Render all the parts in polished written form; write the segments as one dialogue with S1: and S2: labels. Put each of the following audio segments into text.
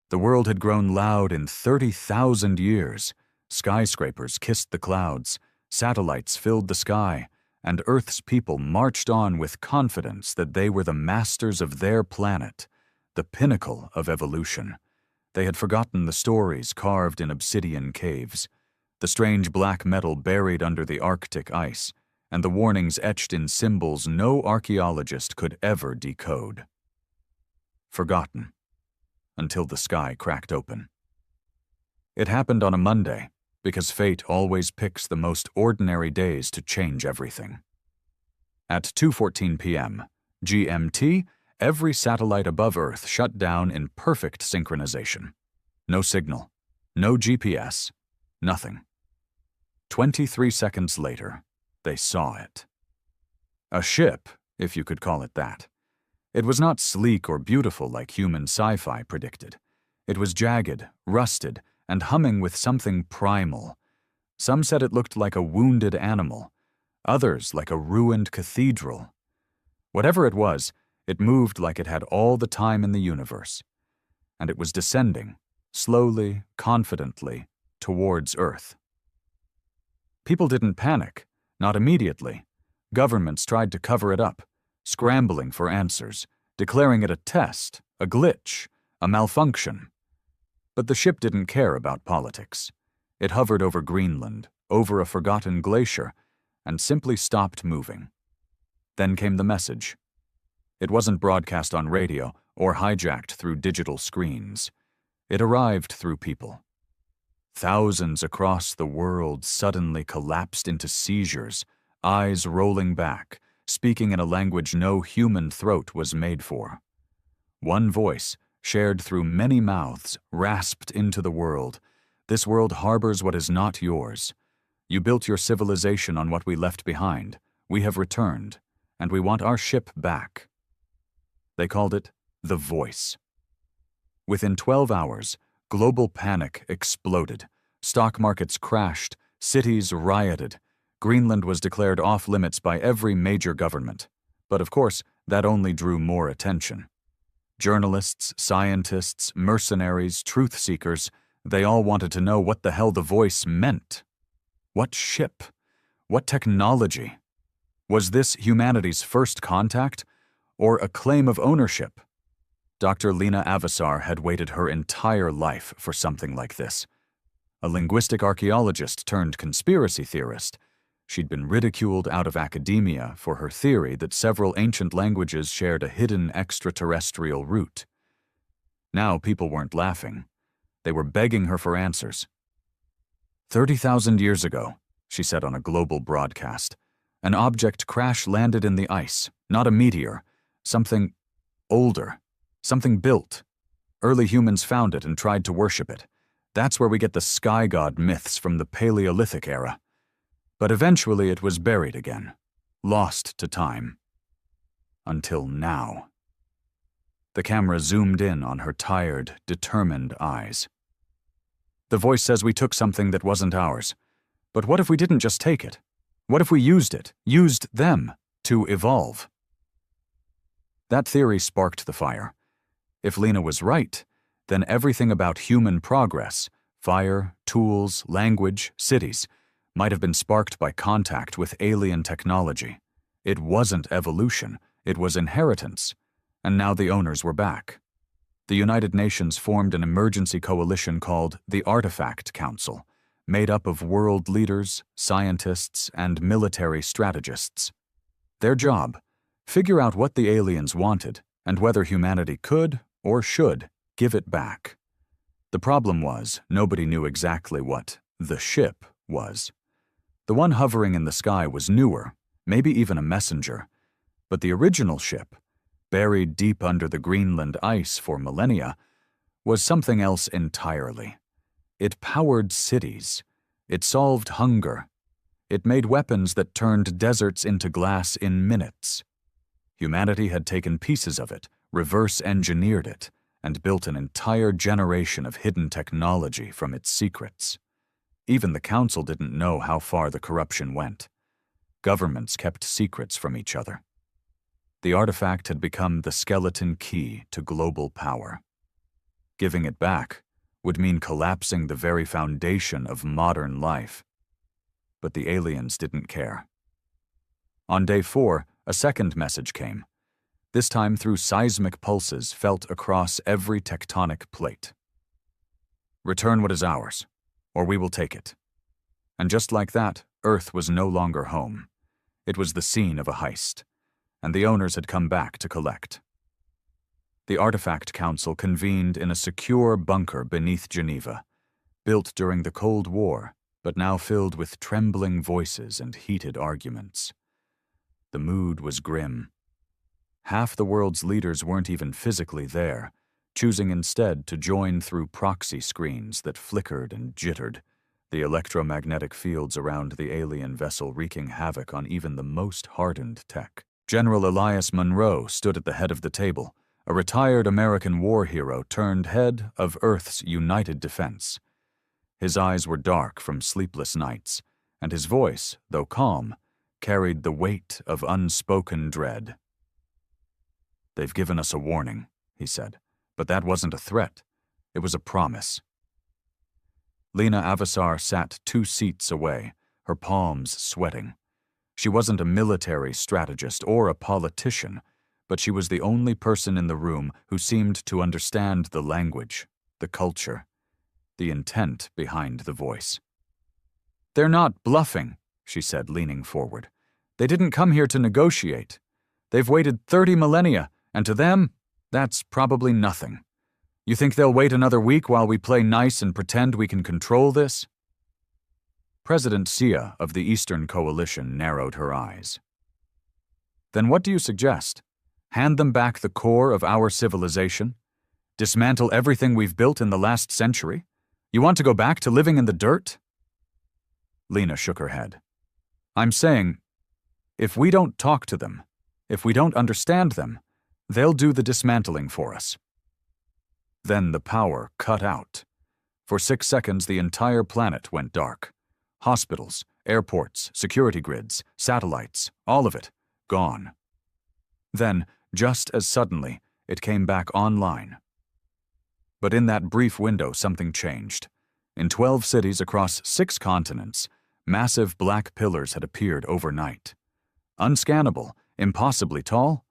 S1: The world had grown loud in 30,000 years. Skyscrapers kissed the clouds, satellites filled the sky, and Earth's people marched on with confidence that they were the masters of their planet, the pinnacle of evolution. They had forgotten the stories carved in obsidian caves, the strange black metal buried under the Arctic ice, and the warnings etched in symbols no archaeologist could ever decode. Forgotten, until the sky cracked open. It happened on a Monday, because fate always picks the most ordinary days to change everything. At 2:14 p.m. GMT, every satellite above Earth shut down in perfect synchronization. No signal, no GPS, nothing. 23 seconds later, they saw it. A ship, if you could call it that. It was not sleek or beautiful like human sci-fi predicted. It was jagged, rusted, and humming with something primal. Some said it looked like a wounded animal, others like a ruined cathedral. Whatever it was, it moved like it had all the time in the universe. And it was descending, slowly, confidently, towards Earth. People didn't panic, not immediately. Governments tried to cover it up, scrambling for answers, declaring it a test, a glitch, a malfunction. But the ship didn't care about politics. It hovered over Greenland, over a forgotten glacier, and simply stopped moving. Then came the message. It wasn't broadcast on radio or hijacked through digital screens. It arrived through people. Thousands across the world suddenly collapsed into seizures, eyes rolling back, speaking in a language no human throat was made for. One voice, shared through many mouths, rasped into the world. This world harbors what is not yours. You built your civilization on what we left behind. We have returned, and we want our ship back. They called it the Voice. Within 12 hours, global panic exploded. Stock markets crashed, cities rioted. Greenland was declared off-limits by every major government. But of course, that only drew more attention. Journalists, scientists, mercenaries, truth-seekers, they all wanted to know what the hell the Voice meant. What ship? What technology? Was this humanity's first contact, or a claim of ownership? Dr. Lena Avasar had waited her entire life for something like this. A linguistic archaeologist turned conspiracy theorist, she'd been ridiculed out of academia for her theory that several ancient languages shared a hidden extraterrestrial root. Now people weren't laughing. They were begging her for answers. 30,000 years ago, she said on a global broadcast, an object crash-landed in the ice, not a meteor, something older, something built. Early humans found it and tried to worship it. That's where we get the sky god myths from the Paleolithic era. But eventually it was buried again, lost to time. Until now. The camera zoomed in on her tired, determined eyes. The Voice says we took something that wasn't ours. But what if we didn't just take it? What if we used it, used them, to evolve? That theory sparked the fire. If Lena was right, then everything about human progress, fire, tools, language, cities, might have been sparked by contact with alien technology. It wasn't evolution, it was inheritance, and now the owners were back. The United Nations formed an emergency coalition called the Artifact Council, made up of world leaders, scientists, and military strategists. Their job: figure out what the aliens wanted and whether humanity could or should give it back. The problem was, nobody knew exactly what the ship was. The one hovering in the sky was newer, maybe even a messenger, but the original ship, buried deep under the Greenland ice for millennia, was something else entirely. It powered cities. It solved hunger. It made weapons that turned deserts into glass in minutes. Humanity had taken pieces of it, reverse-engineered it, and built an entire generation of hidden technology from its secrets. Even the Council didn't know how far the corruption went. Governments kept secrets from each other. The artifact had become the skeleton key to global power. Giving it back would mean collapsing the very foundation of modern life. But the aliens didn't care. On day 4, a second message came, this time through seismic pulses felt across every tectonic plate. Return what is ours, or we will take it. And just like that, Earth was no longer home. It was the scene of a heist, and the owners had come back to collect. The Artifact Council convened in a secure bunker beneath Geneva, built during the Cold War, but now filled with trembling voices and heated arguments. The mood was grim. Half the world's leaders weren't even physically there, choosing instead to join through proxy screens that flickered and jittered, the electromagnetic fields around the alien vessel wreaking havoc on even the most hardened tech. General Elias Munro stood at the head of the table, a retired American war hero turned head of Earth's United Defense. His eyes were dark from sleepless nights, and his voice, though calm, carried the weight of unspoken dread. "They've given us a warning," he said, "but that wasn't a threat. It was a promise." Lena Avasar sat 2 seats away, her palms sweating. She wasn't a military strategist or a politician, but she was the only person in the room who seemed to understand the language, the culture, the intent behind the voice. "They're not bluffing," she said, leaning forward. "They didn't come here to negotiate. They've waited 30 millennia, and to them, that's probably nothing. You think they'll wait another week while we play nice and pretend we can control this?" President Sia of the Eastern Coalition narrowed her eyes. "Then what do you suggest? Hand them back the core of our civilization? Dismantle everything we've built in the last century? You want to go back to living in the dirt?" Lena shook her head. "I'm saying, if we don't talk to them, if we don't understand them, they'll do the dismantling for us." Then the power cut out. For 6 seconds, the entire planet went dark. Hospitals, airports, security grids, satellites, all of it, gone. Then, just as suddenly, it came back online. But in that brief window, something changed. In 12 cities across 6 continents, massive black pillars had appeared overnight. Unscannable, impossibly tall?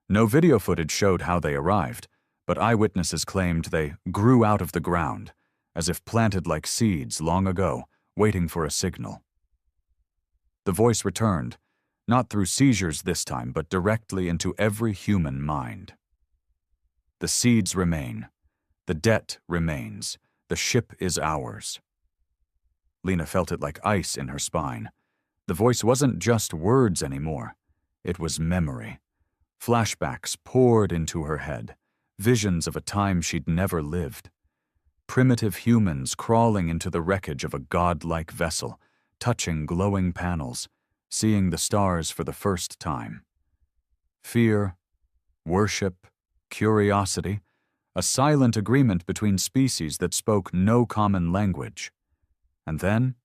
S1: No video footage showed how they arrived, but eyewitnesses claimed they grew out of the ground, as if planted like seeds long ago, waiting for a signal. The voice returned, not through seizures this time, but directly into every human mind. "The seeds remain. The debt remains. The ship is ours." Lena felt it like ice in her spine. The voice wasn't just words anymore. It was memory. Flashbacks poured into her head, visions of a time she'd never lived. Primitive humans crawling into the wreckage of a godlike vessel, touching glowing panels, seeing the stars for the first time. Fear, worship, curiosity, a silent agreement between species that spoke no common language. And then,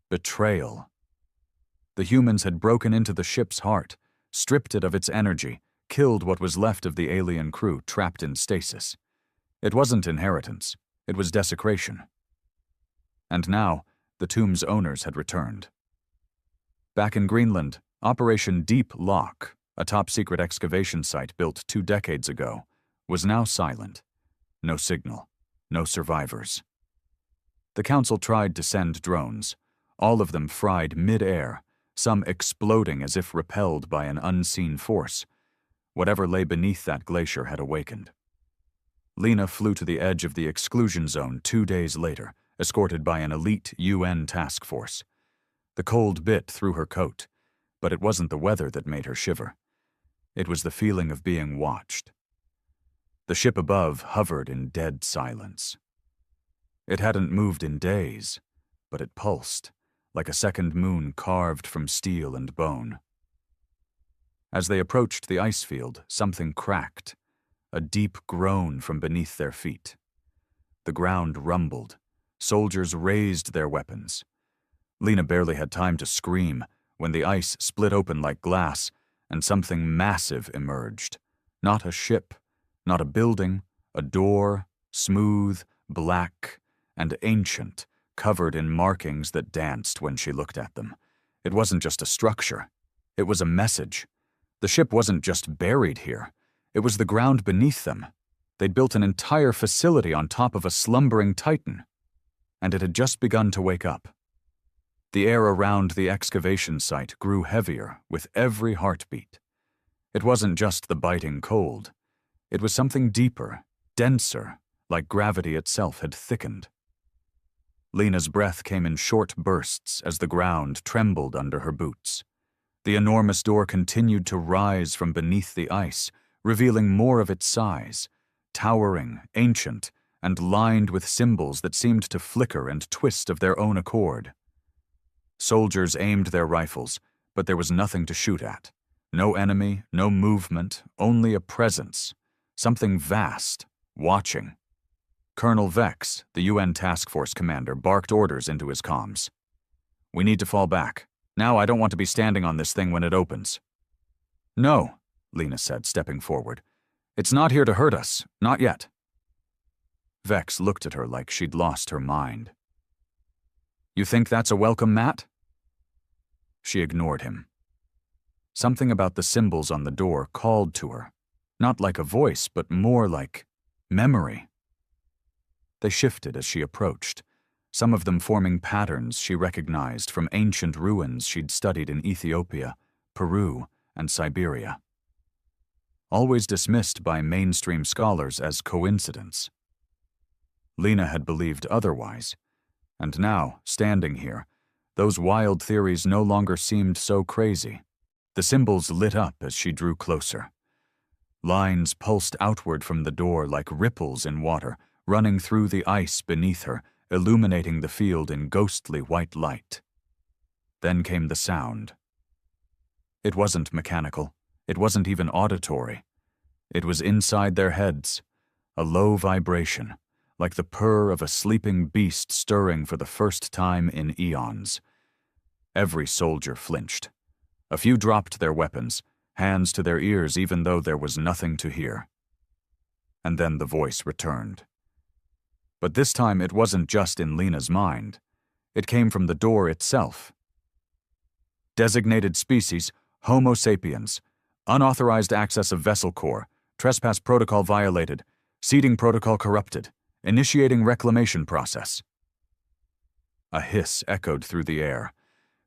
S1: betrayal. The humans had broken into the ship's heart, stripped it of its energy, killed what was left of the alien crew trapped in stasis. It wasn't inheritance, it was desecration. And now, the tomb's owners had returned. Back in Greenland, Operation Deep Lock, a top-secret excavation site built 2 decades ago, was now silent. No signal, no survivors. The Council tried to send drones, all of them fried mid-air, some exploding as if repelled by an unseen force. Whatever lay beneath that glacier had awakened. Lena flew to the edge of the exclusion zone 2 days later, escorted by an elite UN task force. The cold bit through her coat, but it wasn't the weather that made her shiver. It was the feeling of being watched. The ship above hovered in dead silence. It hadn't moved in days, but it pulsed, like a second moon carved from steel and bone. As they approached the ice field, something cracked, a deep groan from beneath their feet. The ground rumbled. Soldiers raised their weapons. Lena barely had time to scream when the ice split open like glass and something massive emerged. Not a ship, not a building, a door, smooth, black, and ancient, covered in markings that danced when she looked at them. It wasn't just a structure. It was a message. The ship wasn't just buried here. It was the ground beneath them. They'd built an entire facility on top of a slumbering titan, and it had just begun to wake up. The air around the excavation site grew heavier with every heartbeat. It wasn't just the biting cold. It was something deeper, denser, like gravity itself had thickened. Lena's breath came in short bursts as the ground trembled under her boots. The enormous door continued to rise from beneath the ice, revealing more of its size, towering, ancient, and lined with symbols that seemed to flicker and twist of their own accord. Soldiers aimed their rifles, but there was nothing to shoot at. No enemy, no movement, only a presence, something vast, watching. Colonel Vex, the UN task force commander, barked orders into his comms. "We need to fall back. Now I don't want to be standing on this thing when it opens." "No," Lena said, stepping forward. "It's not here to hurt us. Not yet." Vex looked at her like she'd lost her mind. "You think that's a welcome mat?" She ignored him. Something about the symbols on the door called to her, not like a voice, but more like memory. They shifted as she approached, some of them forming patterns she recognized from ancient ruins she'd studied in Ethiopia, Peru, and Siberia. Always dismissed by mainstream scholars as coincidence. Lena had believed otherwise, and now, standing here, those wild theories no longer seemed so crazy. The symbols lit up as she drew closer. Lines pulsed outward from the door like ripples in water, running through the ice beneath her, illuminating the field in ghostly white light. Then came the sound. It wasn't mechanical. It wasn't even auditory. It was inside their heads, a low vibration, like the purr of a sleeping beast stirring for the first time in eons. Every soldier flinched. A few dropped their weapons, hands to their ears even though there was nothing to hear. And then the voice returned. But this time it wasn't just in Lena's mind. It came from the door itself. Designated species, Homo sapiens. Unauthorized access of vessel core. Trespass protocol violated. Seeding protocol corrupted. Initiating reclamation process. A hiss echoed through the air.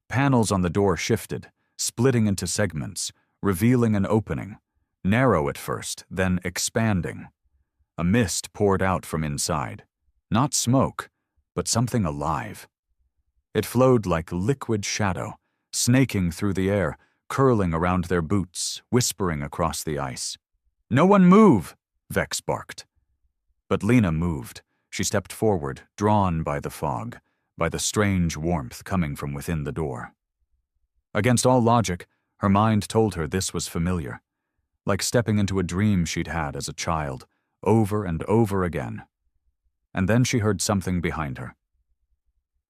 S1: Panels on the door shifted, splitting into segments, revealing an opening. Narrow at first, then expanding. A mist poured out from inside. Not smoke, but something alive. It flowed like liquid shadow, snaking through the air, curling around their boots, whispering across the ice. "No one move!" Vex barked. But Lena moved. She stepped forward, drawn by the fog, by the strange warmth coming from within the door. Against all logic, her mind told her this was familiar, like stepping into a dream she'd had as a child, over and over again. And then she heard something behind her.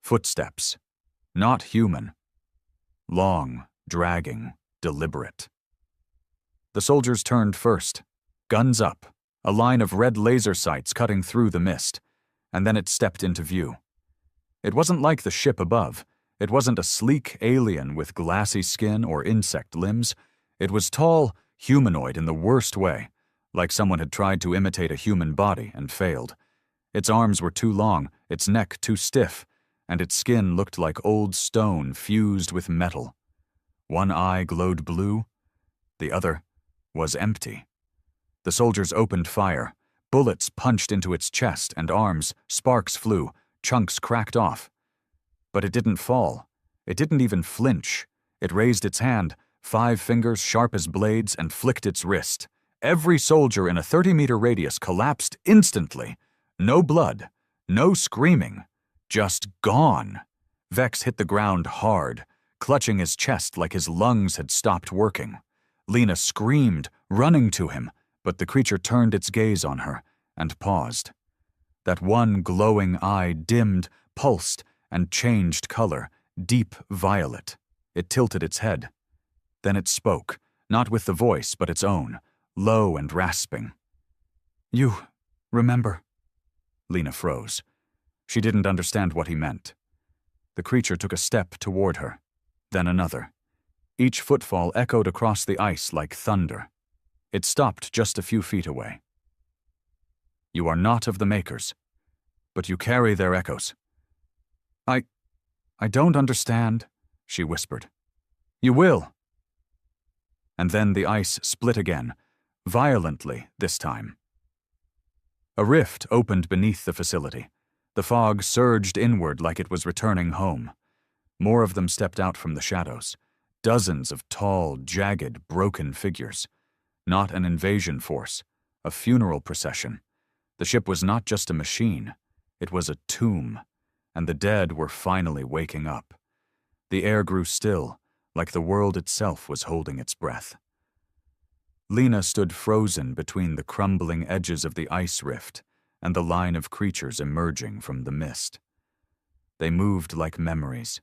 S1: Footsteps. Not human. Long, dragging, deliberate. The soldiers turned first, guns up, a line of red laser sights cutting through the mist, and then it stepped into view. It wasn't like the ship above. It wasn't a sleek alien with glassy skin or insect limbs. It was tall, humanoid in the worst way, like someone had tried to imitate a human body and failed. Its arms were too long, its neck too stiff, and its skin looked like old stone fused with metal. One eye glowed blue, the other was empty. The soldiers opened fire. Bullets punched into its chest and arms, sparks flew, chunks cracked off. But it didn't fall. It didn't even flinch. It raised its hand, 5 fingers sharp as blades, and flicked its wrist. Every soldier in a 30-meter radius collapsed instantly. No blood, no screaming, just gone. Vex hit the ground hard, clutching his chest like his lungs had stopped working. Lena screamed, running to him, but the creature turned its gaze on her and paused. That one glowing eye dimmed, pulsed, and changed color, deep violet. It tilted its head. Then it spoke, not with the voice but its own, low and rasping. "You remember." Lena froze. She didn't understand what he meant. The creature took a step toward her, then another. Each footfall echoed across the ice like thunder. It stopped just a few feet away. You are not of the Makers, but you carry their echoes. I don't understand, she whispered. You will. And then the ice split again, violently this time. A rift opened beneath the facility. The fog surged inward like it was returning home. More of them stepped out from the shadows. Dozens of tall, jagged, broken figures. Not an invasion force, a funeral procession. The ship was not just a machine, it was a tomb, and the dead were finally waking up. The air grew still, like the world itself was holding its breath. Lena stood frozen between the crumbling edges of the ice rift and the line of creatures emerging from the mist. They moved like memories,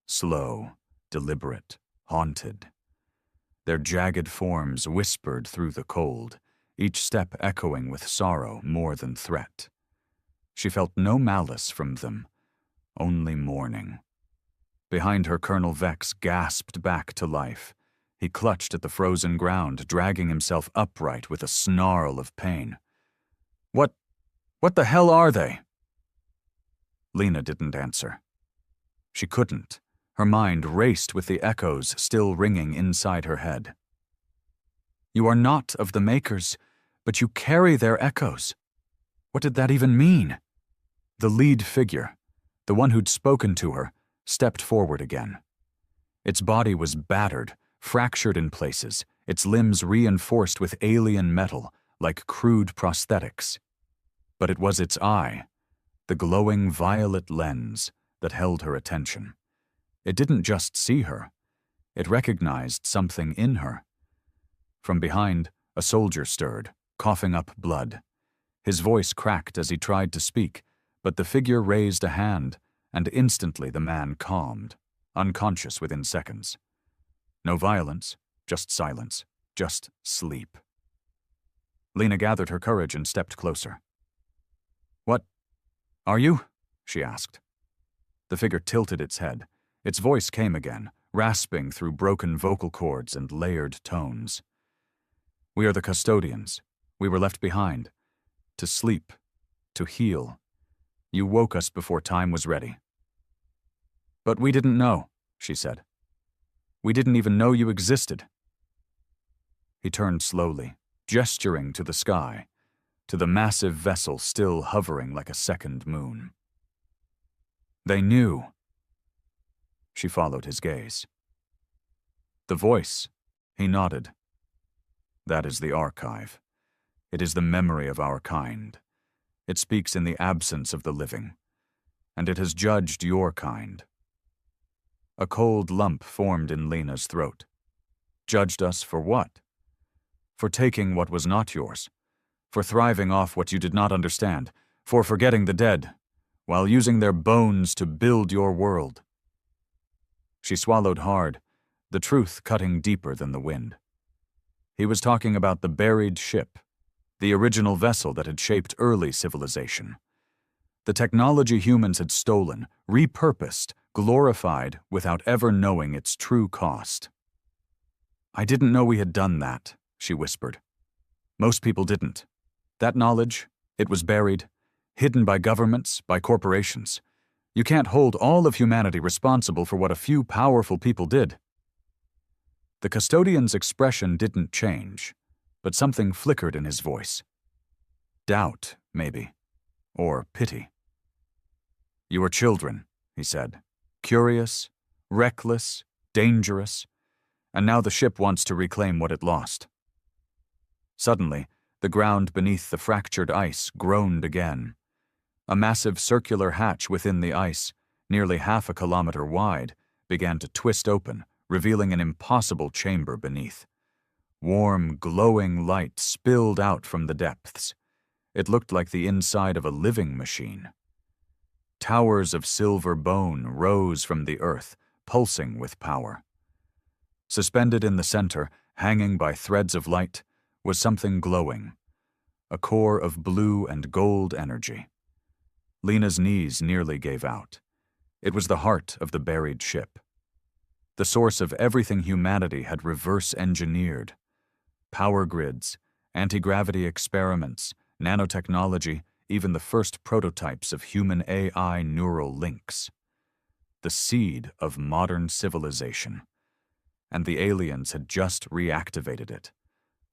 S1: slow, deliberate, haunted. Their jagged forms whispered through the cold, each step echoing with sorrow more than threat. She felt no malice from them, only mourning. Behind her, Colonel Vex gasped back to life. He clutched at the frozen ground, dragging himself upright with a snarl of pain. What the hell are they? Lena didn't answer. She couldn't. Her mind raced with the echoes still ringing inside her head. You are not of the Makers, but you carry their echoes. What did that even mean? The lead figure, the one who'd spoken to her, stepped forward again. Its body was battered, fractured in places, its limbs reinforced with alien metal, like crude prosthetics. But it was its eye, the glowing violet lens, that held her attention. It didn't just see her. It recognized something in her. From behind, a soldier stirred, coughing up blood. His voice cracked as he tried to speak, but the figure raised a hand, and instantly the man calmed, unconscious within seconds. No violence, just silence, just sleep. Lena gathered her courage and stepped closer. What are you? She asked. The figure tilted its head. Its voice came again, rasping through broken vocal cords and layered tones. We are the custodians. We were left behind. To sleep. To heal. You woke us before time was ready. But we didn't know, she said. We didn't even know you existed. He turned slowly, gesturing to the sky, to the massive vessel still hovering like a second moon. They knew. She followed his gaze. The voice, he nodded. That is the archive. It is the memory of our kind. It speaks in the absence of the living, and it has judged your kind. A cold lump formed in Lena's throat. Judged us for what? For taking what was not yours, for thriving off what you did not understand, for forgetting the dead, while using their bones to build your world. She swallowed hard, the truth cutting deeper than the wind. He was talking about the buried ship, the original vessel that had shaped early civilization. The technology humans had stolen, repurposed, glorified without ever knowing its true cost. I didn't know we had done that, she whispered. Most people didn't. That knowledge, it was buried, hidden by governments, by corporations. You can't hold all of humanity responsible for what a few powerful people did. The custodian's expression didn't change, but something flickered in his voice. Doubt, maybe, or pity. You are children, he said, curious, reckless, dangerous, and now the ship wants to reclaim what it lost. Suddenly, the ground beneath the fractured ice groaned again. A massive circular hatch within the ice, nearly half a kilometer wide, began to twist open, revealing an impossible chamber beneath. Warm, glowing light spilled out from the depths. It looked like the inside of a living machine. Towers of silver bone rose from the earth, pulsing with power. Suspended in the center, hanging by threads of light, was something glowing, a core of blue and gold energy. Lena's knees nearly gave out. It was the heart of the buried ship. The source of everything humanity had reverse-engineered. Power grids, anti-gravity experiments, nanotechnology, even the first prototypes of human AI neural links. The seed of modern civilization. And the aliens had just reactivated it.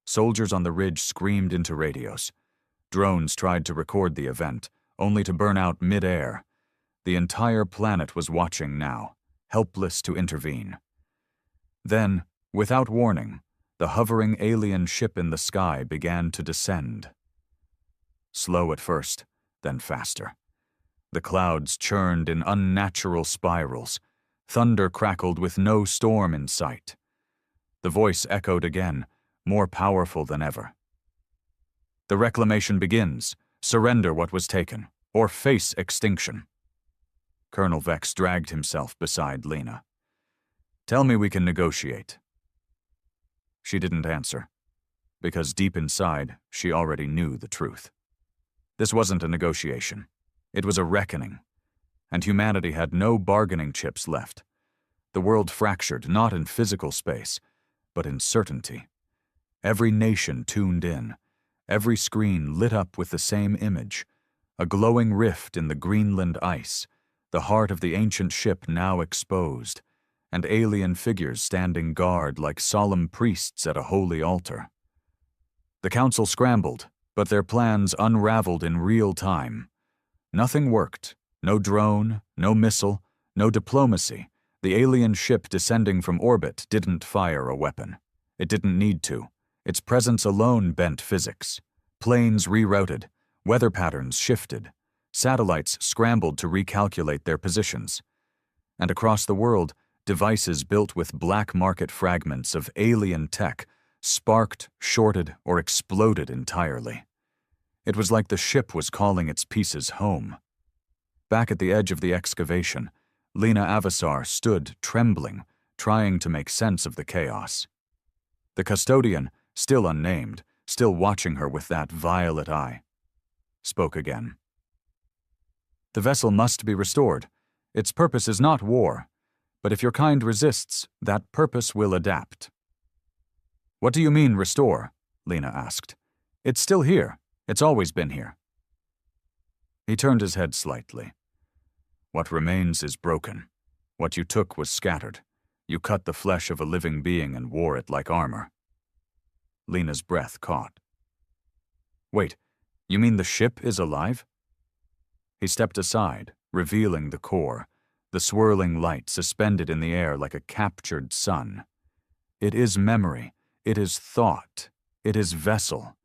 S1: Soldiers on the ridge screamed into radios. Drones tried to record the event, only to burn out mid-air. The entire planet was watching now, helpless to intervene. Then, without warning, the hovering alien ship in the sky began to descend. Slow at first, then faster. The clouds churned in unnatural spirals. Thunder crackled with no storm in sight. The voice echoed again, more powerful than ever. The reclamation begins. Surrender what was taken, or face extinction. Colonel Vex dragged himself beside Lena. Tell me we can negotiate. She didn't answer, because deep inside, she already knew the truth. This wasn't a negotiation. It was a reckoning, and humanity had no bargaining chips left. The world fractured, not in physical space, but in certainty. Every nation tuned in, every screen lit up with the same image, a glowing rift in the Greenland ice, the heart of the ancient ship now exposed, and alien figures standing guard like solemn priests at a holy altar. The council scrambled, but their plans unraveled in real time. Nothing worked. No drone, no missile, no diplomacy. The alien ship descending from orbit didn't fire a weapon. It didn't need to. Its presence alone bent physics. Planes rerouted. Weather patterns shifted. Satellites scrambled to recalculate their positions. And across the world, devices built with black market fragments of alien tech sparked, shorted, or exploded entirely. It was like the ship was calling its pieces home. Back at the edge of the excavation, Lena Avasar stood trembling, trying to make sense of the chaos. The custodian, still unnamed, still watching her with that violet eye, spoke again. The vessel must be restored. Its purpose is not war, but if your kind resists, that purpose will adapt. What do you mean, restore? Lena asked. It's still here. It's always been here. He turned his head slightly. What remains is broken. What you took was scattered. You cut the flesh of a living being and wore it like armor. Lena's breath caught. Wait, you mean the ship is alive? He stepped aside, revealing the core, the swirling light suspended in the air like a captured sun. It is memory. It is thought. It is vessel.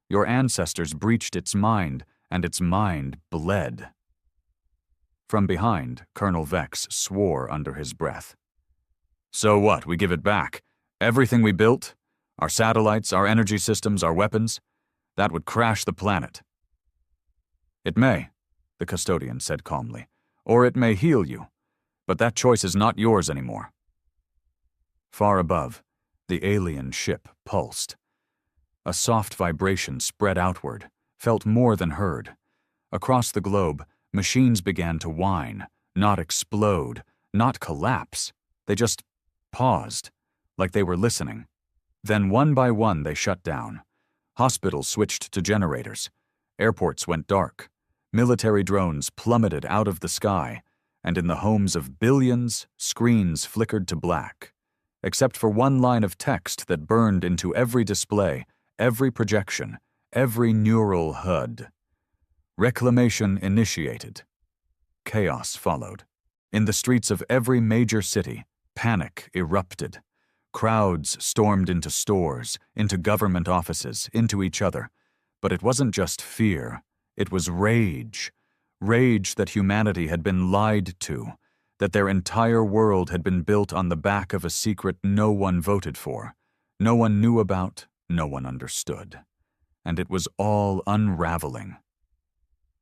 S1: Your ancestors breached its mind, and its mind bled. From behind, Colonel Vex swore under his breath. So what, we give it back? Everything we built? Our satellites, our energy systems, our weapons? That would crash the planet. It may, the custodian said calmly, or it may heal you, but that choice is not yours anymore. Far above, the alien ship pulsed. A soft vibration spread outward, felt more than heard. Across the globe, machines began to whine, not explode, not collapse. They just paused, like they were listening. Then one by one they shut down. Hospitals switched to generators. Airports went dark. Military drones plummeted out of the sky, and in the homes of billions, screens flickered to black. Except for one line of text that burned into every display, every projection, every neural HUD. Reclamation initiated. Chaos followed. In the streets of every major city, panic erupted. Crowds stormed into stores, into government offices, into each other. But it wasn't just fear. It was rage. Rage that humanity had been lied to, that their entire world had been built on the back of a secret no one voted for, no one knew about, no one understood. And it was all unraveling.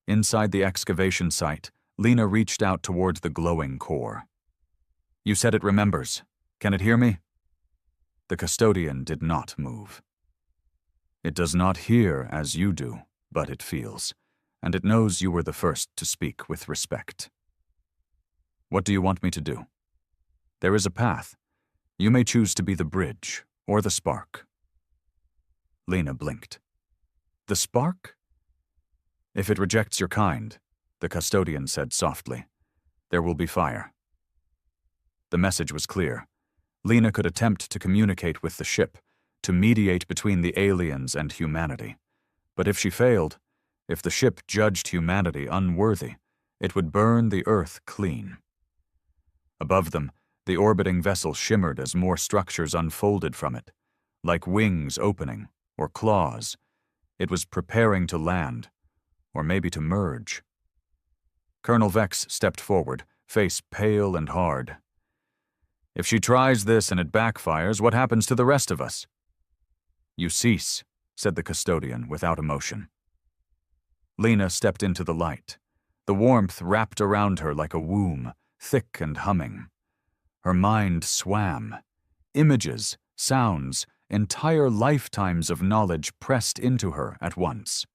S1: Inside the excavation site, Lena reached out toward the glowing core. You said it remembers. Can it hear me? The custodian did not move. It does not hear as you do, but it feels. and it knows you were the first to speak with respect. What do you want me to do? There is a path. You may choose to be the bridge or the spark. Lena blinked. The spark? If it rejects your kind, the custodian said softly, there will be fire. The message was clear. Lena could attempt to communicate with the ship, to mediate between the aliens and humanity. But if she failed, if the ship judged humanity unworthy, it would burn the Earth clean. Above them, the orbiting vessel shimmered as more structures unfolded from it, like wings opening or claws. It was preparing to land, or maybe to merge. Colonel Vex stepped forward, face pale and hard. If she tries this and it backfires, what happens to the rest of us? You cease, said the custodian without emotion. Lena stepped into the light. The warmth wrapped around her like a womb, thick and humming. Her mind swam. Images, sounds, entire lifetimes of knowledge pressed into her at once.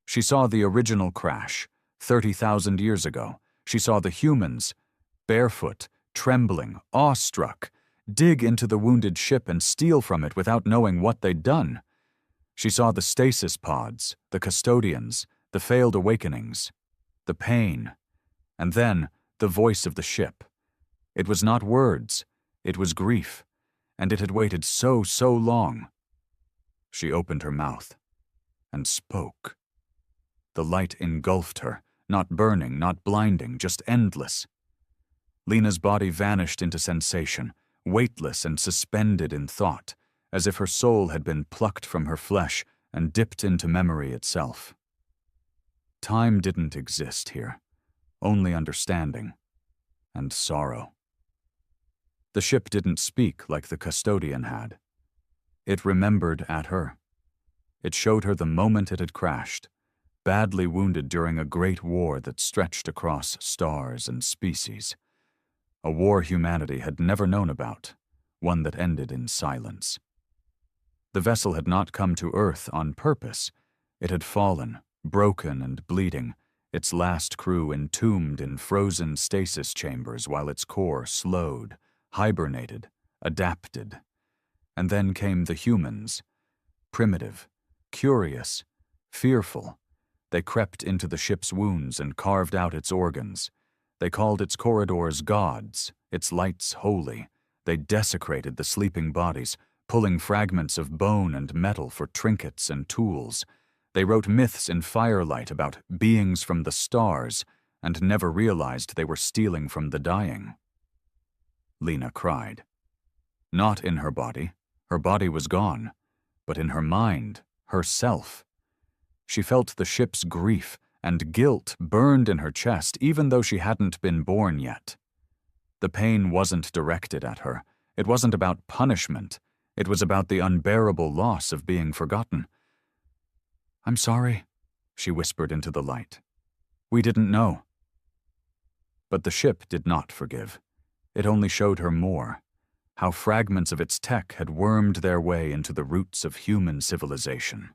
S1: She saw the original crash, 30,000 years ago. She saw the humans, barefoot, trembling, awestruck, dig into the wounded ship and steal from it without knowing what they'd done. She saw the stasis pods, the custodians, the failed awakenings, the pain, and then the voice of the ship. It was not words, it was grief, and it had waited so long. She opened her mouth and spoke. The light engulfed her, not burning, not blinding, just endless. Lena's body vanished into sensation, weightless and suspended in thought, as if her soul had been plucked from her flesh and dipped into memory itself. Time didn't exist here, only understanding and sorrow. The ship didn't speak like the custodian had. It remembered at her. It showed her the moment it had crashed, badly wounded during a great war that stretched across stars and species. A war humanity had never known about, one that ended in silence. The vessel had not come to Earth on purpose. It had fallen, broken and bleeding, its last crew entombed in frozen stasis chambers while its core slowed, hibernated, adapted. And then came the humans, primitive, curious, fearful. They crept into the ship's wounds and carved out its organs. They called its corridors gods, its lights holy. They desecrated the sleeping bodies, pulling fragments of bone and metal for trinkets and tools. They wrote myths in firelight about beings from the stars and never realized they were stealing from the dying. Lena cried. Not in her body was gone, but in her mind, herself. She felt the ship's grief, and guilt burned in her chest even though she hadn't been born yet. The pain wasn't directed at her. It wasn't about punishment. It was about the unbearable loss of being forgotten. I'm sorry, she whispered into the light. We didn't know. But the ship did not forgive. It only showed her more, how fragments of its tech had wormed their way into the roots of human civilization,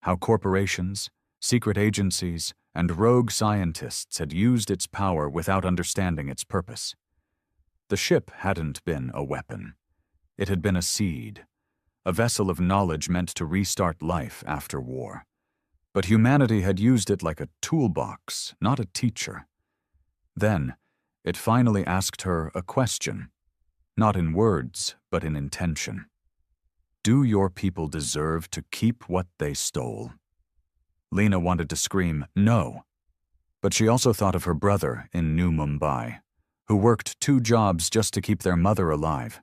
S1: how corporations, secret agencies, and rogue scientists had used its power without understanding its purpose. The ship hadn't been a weapon. It had been a seed, a vessel of knowledge meant to restart life after war. But humanity had used it like a toolbox, not a teacher. Then, it finally asked her a question, not in words, but in intention. Do your people deserve to keep what they stole? Lena wanted to scream, no. But she also thought of her brother in New Mumbai, who worked 2 jobs just to keep their mother alive.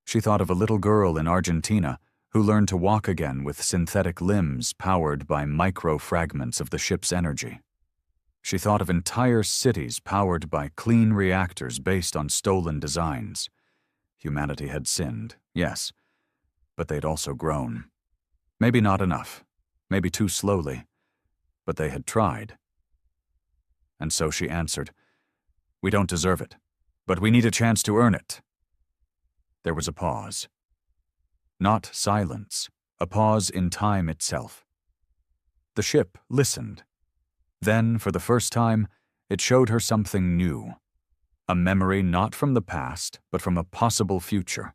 S1: She thought of a little girl in Argentina who learned to walk again with synthetic limbs powered by micro-fragments of the ship's energy. She thought of entire cities powered by clean reactors based on stolen designs. Humanity had sinned, yes, but they'd also grown. Maybe not enough, maybe too slowly, but they had tried. And so she answered, we don't deserve it, but we need a chance to earn it. There was a pause. Not silence, a pause in time itself. The ship listened. Then, for the first time, it showed her something new. A memory not from the past, but from a possible future.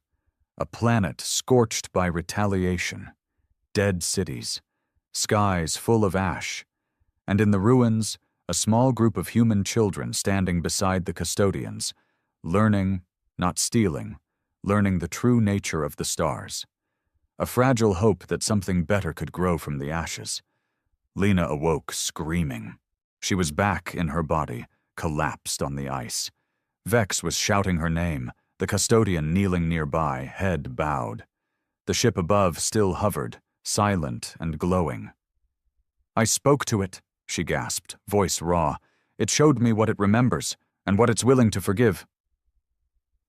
S1: A planet scorched by retaliation. Dead cities. Skies full of ash. And in the ruins, a small group of human children standing beside the custodians, learning, not stealing, learning the true nature of the stars. A fragile hope that something better could grow from the ashes. Lena awoke screaming. She was back in her body, collapsed on the ice. Vex was shouting her name, the custodian kneeling nearby, head bowed. The ship above still hovered, silent and glowing. "I spoke to it," she gasped, voice raw. "It showed me what it remembers, and what it's willing to forgive."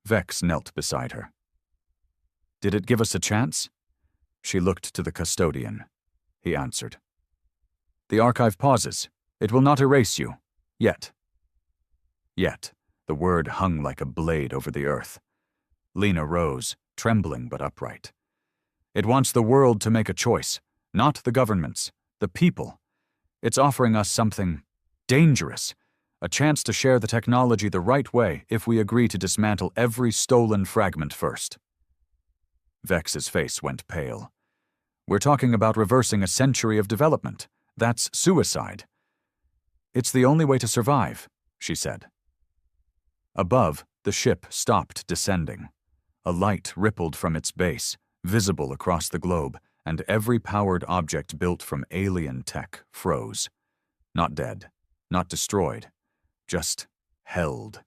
S1: Vex knelt beside her. "Did it give us a chance?" She looked to the custodian. He answered. "The archive pauses. It will not erase you. Yet." Yet, the word hung like a blade over the earth. Lena rose, trembling but upright. "It wants the world to make a choice, not the governments, the people. It's offering us something dangerous, a chance to share the technology the right way if we agree to dismantle every stolen fragment first." Vex's face went pale. "We're talking about reversing a century of development. That's suicide." "It's the only way to survive," she said. Above, the ship stopped descending. A light rippled from its base, visible across the globe, and every powered object built from alien tech froze. Not dead, not destroyed, just held.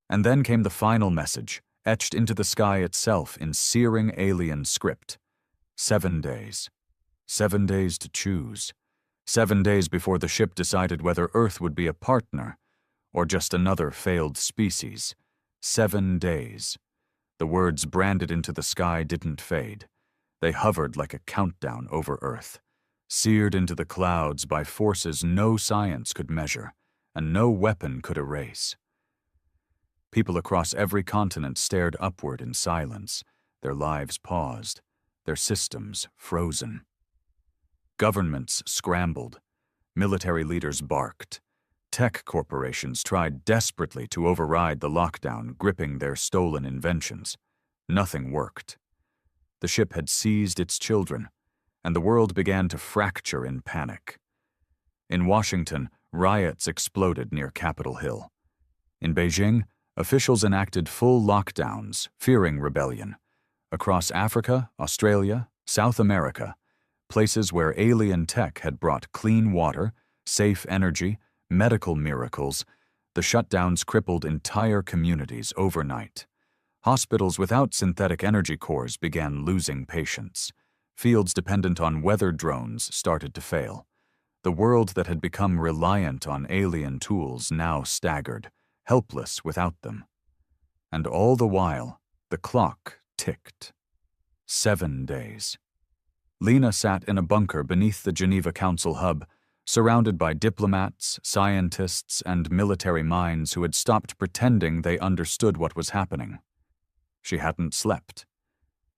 S1: And then came the final message, etched into the sky itself in searing alien script. 7 days. 7 days to choose. 7 days before the ship decided whether Earth would be a partner or just another failed species. 7 days. The words branded into the sky didn't fade. They hovered like a countdown over Earth, seared into the clouds by forces no science could measure and no weapon could erase. People across every continent stared upward in silence, their lives paused, their systems frozen. Governments scrambled. Military leaders barked. Tech corporations tried desperately to override the lockdown gripping their stolen inventions. Nothing worked. The ship had seized its children, and the world began to fracture in panic. In Washington, riots exploded near Capitol Hill. In Beijing, officials enacted full lockdowns, fearing rebellion. Across Africa, Australia, South America, places where alien tech had brought clean water, safe energy, medical miracles, the shutdowns crippled entire communities overnight. Hospitals without synthetic energy cores began losing patients. Fields dependent on weather drones started to fail. The world that had become reliant on alien tools now staggered, helpless without them. And all the while, the clock ticked. 7 days. Lena sat in a bunker beneath the Geneva Council hub, surrounded by diplomats, scientists, and military minds who had stopped pretending they understood what was happening. She hadn't slept.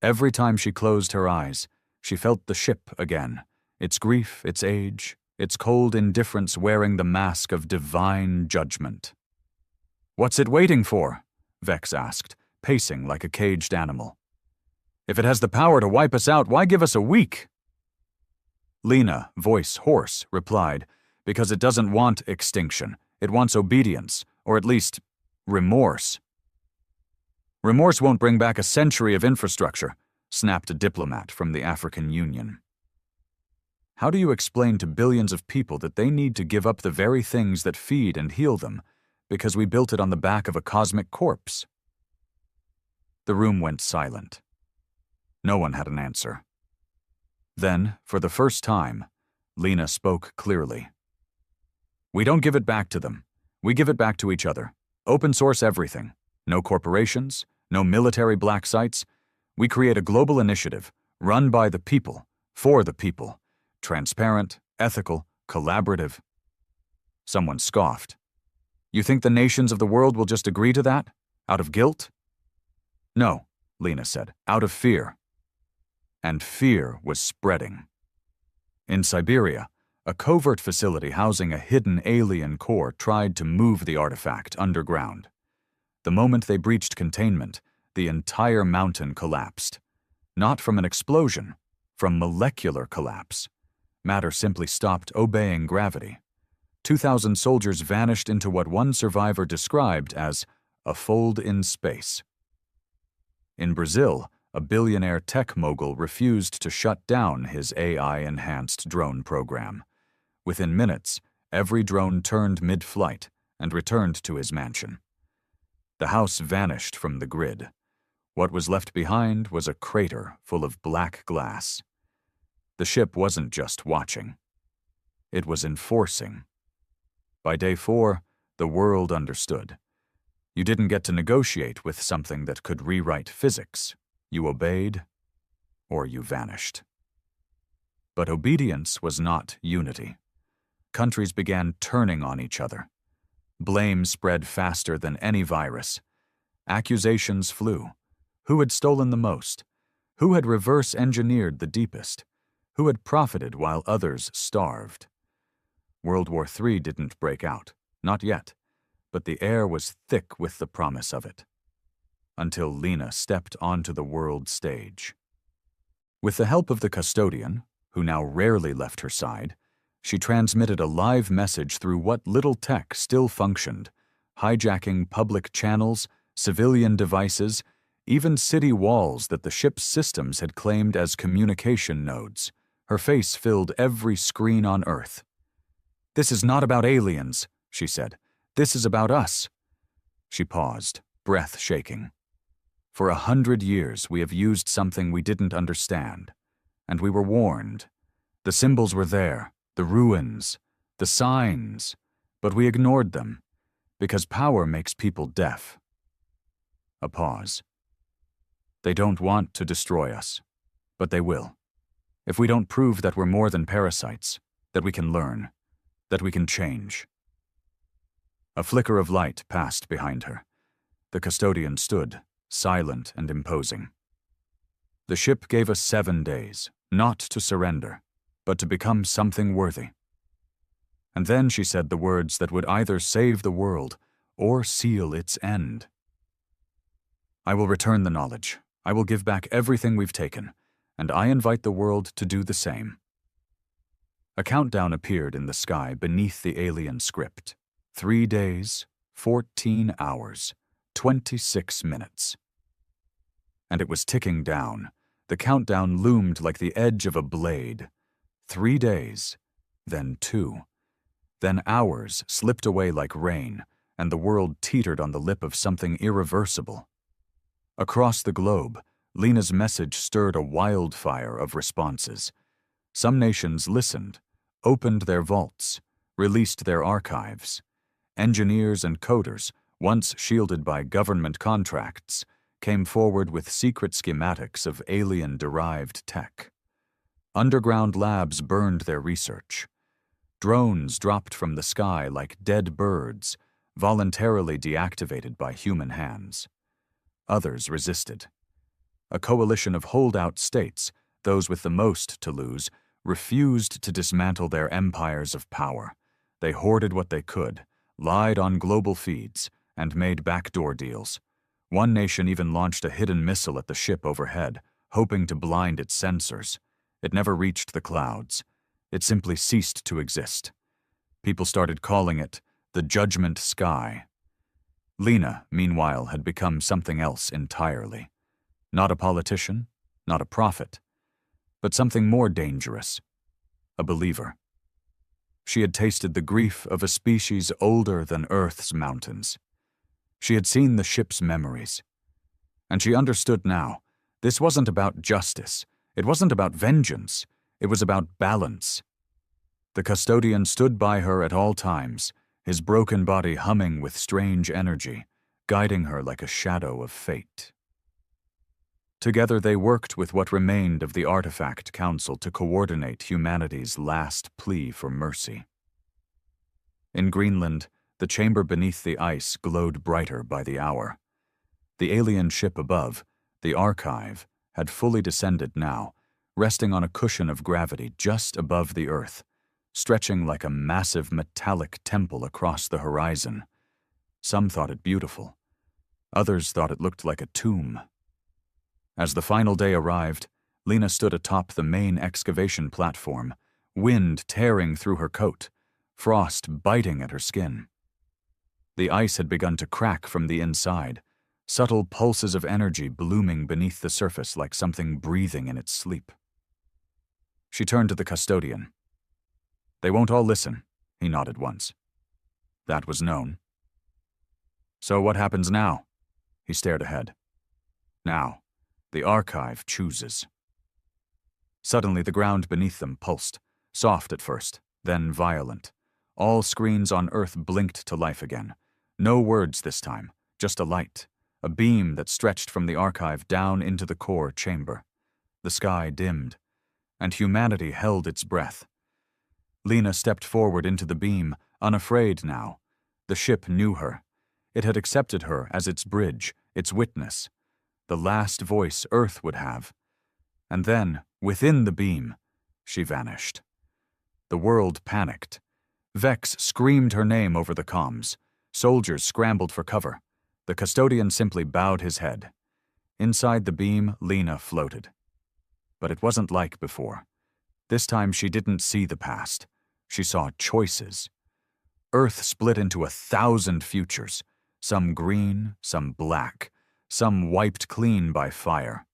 S1: Every time she closed her eyes, she felt the ship again, its grief, its age, its cold indifference wearing the mask of divine judgment. "What's it waiting for?" Vex asked, pacing like a caged animal. "If it has the power to wipe us out, why give us a week?" Lena, voice hoarse, replied, "Because it doesn't want extinction. It wants obedience, or at least remorse." "Remorse won't bring back a century of infrastructure," snapped a diplomat from the African Union. "How do you explain to billions of people that they need to give up the very things that feed and heal them because we built it on the back of a cosmic corpse?" The room went silent. No one had an answer. Then, for the first time, Lena spoke clearly. "We don't give it back to them. We give it back to each other. Open source everything. No corporations, no military black sites. We create a global initiative, run by the people, for the people. Transparent, ethical, collaborative." Someone scoffed. "You think the nations of the world will just agree to that? Out of guilt?" "No," Lena said, "out of fear." And fear was spreading. In Siberia, A covert facility housing a hidden alien core tried to move the artifact underground. The moment they breached containment, the entire mountain collapsed. Not from an explosion, from molecular collapse. Matter simply stopped obeying gravity. 2,000 soldiers vanished into what one survivor described as a fold in space. In Brazil, a billionaire tech mogul refused to shut down his AI-enhanced drone program. Within minutes, every drone turned mid-flight and returned to his mansion. The house vanished from the grid. What was left behind was a crater full of black glass. The ship wasn't just watching. It was enforcing. By day 4, the world understood. You didn't get to negotiate with something that could rewrite physics. You obeyed, or you vanished. But obedience was not unity. Countries began turning on each other. Blame spread faster than any virus. Accusations flew. Who had stolen the most? Who had reverse-engineered the deepest? Who had profited while others starved? World War III didn't break out, not yet, but the air was thick with the promise of it. Until Lena stepped onto the world stage. With the help of the custodian, who now rarely left her side, she transmitted a live message through what little tech still functioned, hijacking public channels, civilian devices, even city walls that the ship's systems had claimed as communication nodes. Her face filled every screen on Earth. "This is not about aliens," she said. "This is about us." She paused, breath shaking. For 100 years we have used something we didn't understand, and we were warned. The symbols were there, the ruins, the signs, but we ignored them, because power makes people deaf. A pause. They don't want to destroy us, but they will. If we don't prove that we're more than parasites, that we can learn, that we can change. A flicker of light passed behind her. The custodian stood, silent and imposing. The ship gave us 7 days, not to surrender, but to become something worthy. And then she said the words that would either save the world or seal its end. "I will return the knowledge. I will give back everything we've taken, and I invite the world to do the same." A countdown appeared in the sky beneath the alien script. 3 days, 14 hours, 26 minutes. And it was ticking down. The countdown loomed like the edge of a blade. 3 days, then 2. Then hours slipped away like rain, and the world teetered on the lip of something irreversible. Across the globe, Lena's message stirred a wildfire of responses. Some nations listened, opened their vaults, released their archives. Engineers and coders, once shielded by government contracts, came forward with secret schematics of alien-derived tech. Underground labs burned their research. Drones dropped from the sky like dead birds, voluntarily deactivated by human hands. Others resisted. A coalition of holdout states, those with the most to lose, refused to dismantle their empires of power. They hoarded what they could, lied on global feeds, and made backdoor deals. One nation even launched a hidden missile at the ship overhead, hoping to blind its sensors. It never reached the clouds. It simply ceased to exist. People started calling it the Judgment Sky. Lena, meanwhile, had become something else entirely. Not a politician, not a prophet, but something more dangerous, a believer. She had tasted the grief of a species older than Earth's mountains. She had seen the ship's memories. And she understood now, this wasn't about justice, it wasn't about vengeance, it was about balance. The custodian stood by her at all times, his broken body humming with strange energy, guiding her like a shadow of fate. Together they worked with what remained of the Artifact Council to coordinate humanity's last plea for mercy. In Greenland, the chamber beneath the ice glowed brighter by the hour. The alien ship above, the Archive, had fully descended now, resting on a cushion of gravity just above the Earth, stretching like a massive metallic temple across the horizon. Some thought it beautiful. Others thought it looked like a tomb. As the final day arrived, Lena stood atop the main excavation platform, wind tearing through her coat, frost biting at her skin. The ice had begun to crack from the inside, subtle pulses of energy blooming beneath the surface like something breathing in its sleep. She turned to the custodian. "They won't all listen," he nodded once. That was known. "So what happens now?" He stared ahead. "Now, the archive chooses." Suddenly the ground beneath them pulsed, soft at first, then violent. All screens on Earth blinked to life again. No words this time, just a light, a beam that stretched from the archive down into the core chamber. The sky dimmed, and humanity held its breath. Lena stepped forward into the beam, unafraid now. The ship knew her. It had accepted her as its bridge, its witness, the last voice Earth would have. And then, within the beam, she vanished. The world panicked. Vex screamed her name over the comms. Soldiers scrambled for cover. The custodian simply bowed his head. Inside the beam, Lena floated. But it wasn't like before. This time she didn't see the past. She saw choices. Earth split into 1,000 futures, some green, some black, some wiped clean by fire.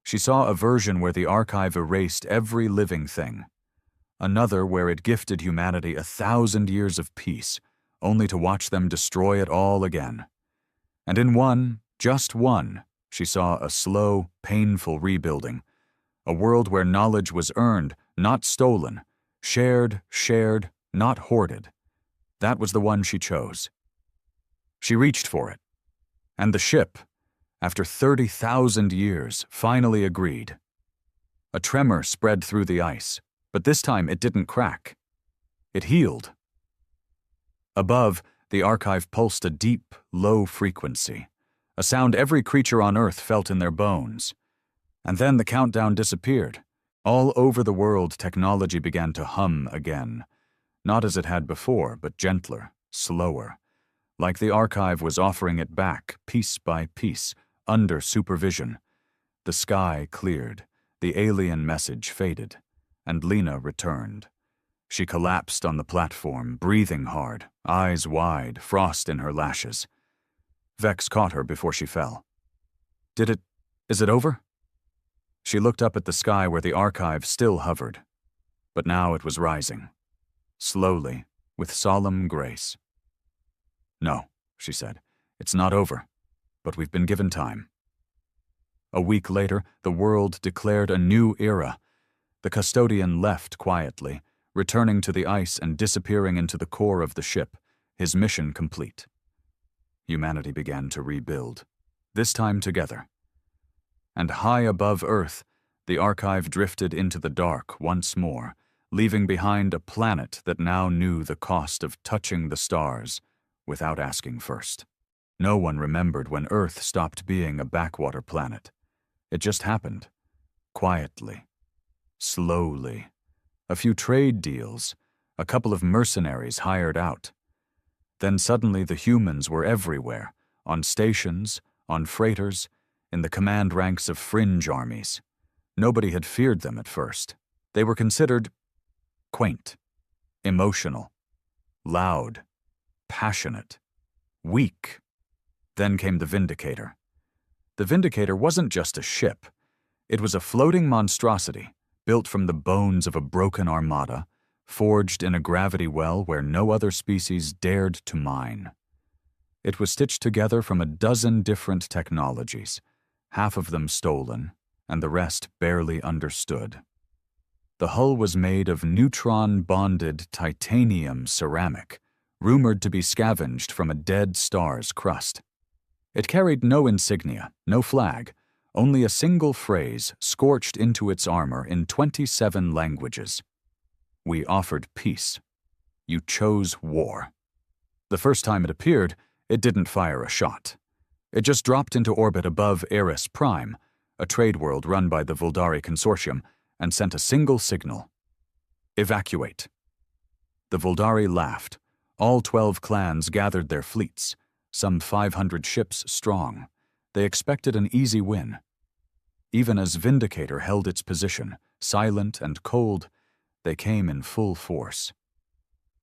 S1: She saw a version where the archive erased every living thing. Another where it gifted humanity 1,000 years of peace, only to watch them destroy it all again. And in one, just one, she saw a slow, painful rebuilding. A world where knowledge was earned, not stolen, shared, not hoarded. That was the one she chose. She reached for it. And the ship, after 30,000 years, finally agreed. A tremor spread through the ice, but this time it didn't crack. It healed. Above, the archive pulsed a deep, low frequency, a sound every creature on Earth felt in their bones. And then the countdown disappeared. All over the world, technology began to hum again, not as it had before, but gentler, slower, like the archive was offering it back, piece by piece, under supervision. The sky cleared, the alien message faded, and Lena returned. She collapsed on the platform, breathing hard, eyes wide, frost in her lashes. Vex caught her before she fell. Is it over?" She looked up at the sky where the archive still hovered. But now it was rising. Slowly, with solemn grace. "No," she said, "it's not over, but we've been given time." A week later, the world declared a new era. The custodian left quietly, returning to the ice and disappearing into the core of the ship, his mission complete. Humanity began to rebuild, this time together. And high above Earth, the archive drifted into the dark once more, leaving behind a planet that now knew the cost of touching the stars without asking first. No one remembered when Earth stopped being a backwater planet. It just happened, quietly, slowly. A few trade deals, a couple of mercenaries hired out. Then suddenly the humans were everywhere, on stations, on freighters, in the command ranks of fringe armies. Nobody had feared them at first. They were considered quaint, emotional, loud, passionate, weak. Then came the Vindicator. The Vindicator wasn't just a ship. It was a floating monstrosity, built from the bones of a broken armada, forged in a gravity well where no other species dared to mine. It was stitched together from a dozen different technologies, half of them stolen, and the rest barely understood. The hull was made of neutron-bonded titanium ceramic, rumored to be scavenged from a dead star's crust. It carried no insignia, no flag, only a single phrase scorched into its armor in 27 languages. "We offered peace. You chose war." The first time it appeared, it didn't fire a shot. It just dropped into orbit above Eris Prime, a trade world run by the Vuldari Consortium, and sent a single signal. "Evacuate." The Voldari laughed. All 12 clans gathered their fleets, some 500 ships strong. They expected an easy win. Even as Vindicator held its position, silent and cold, they came in full force.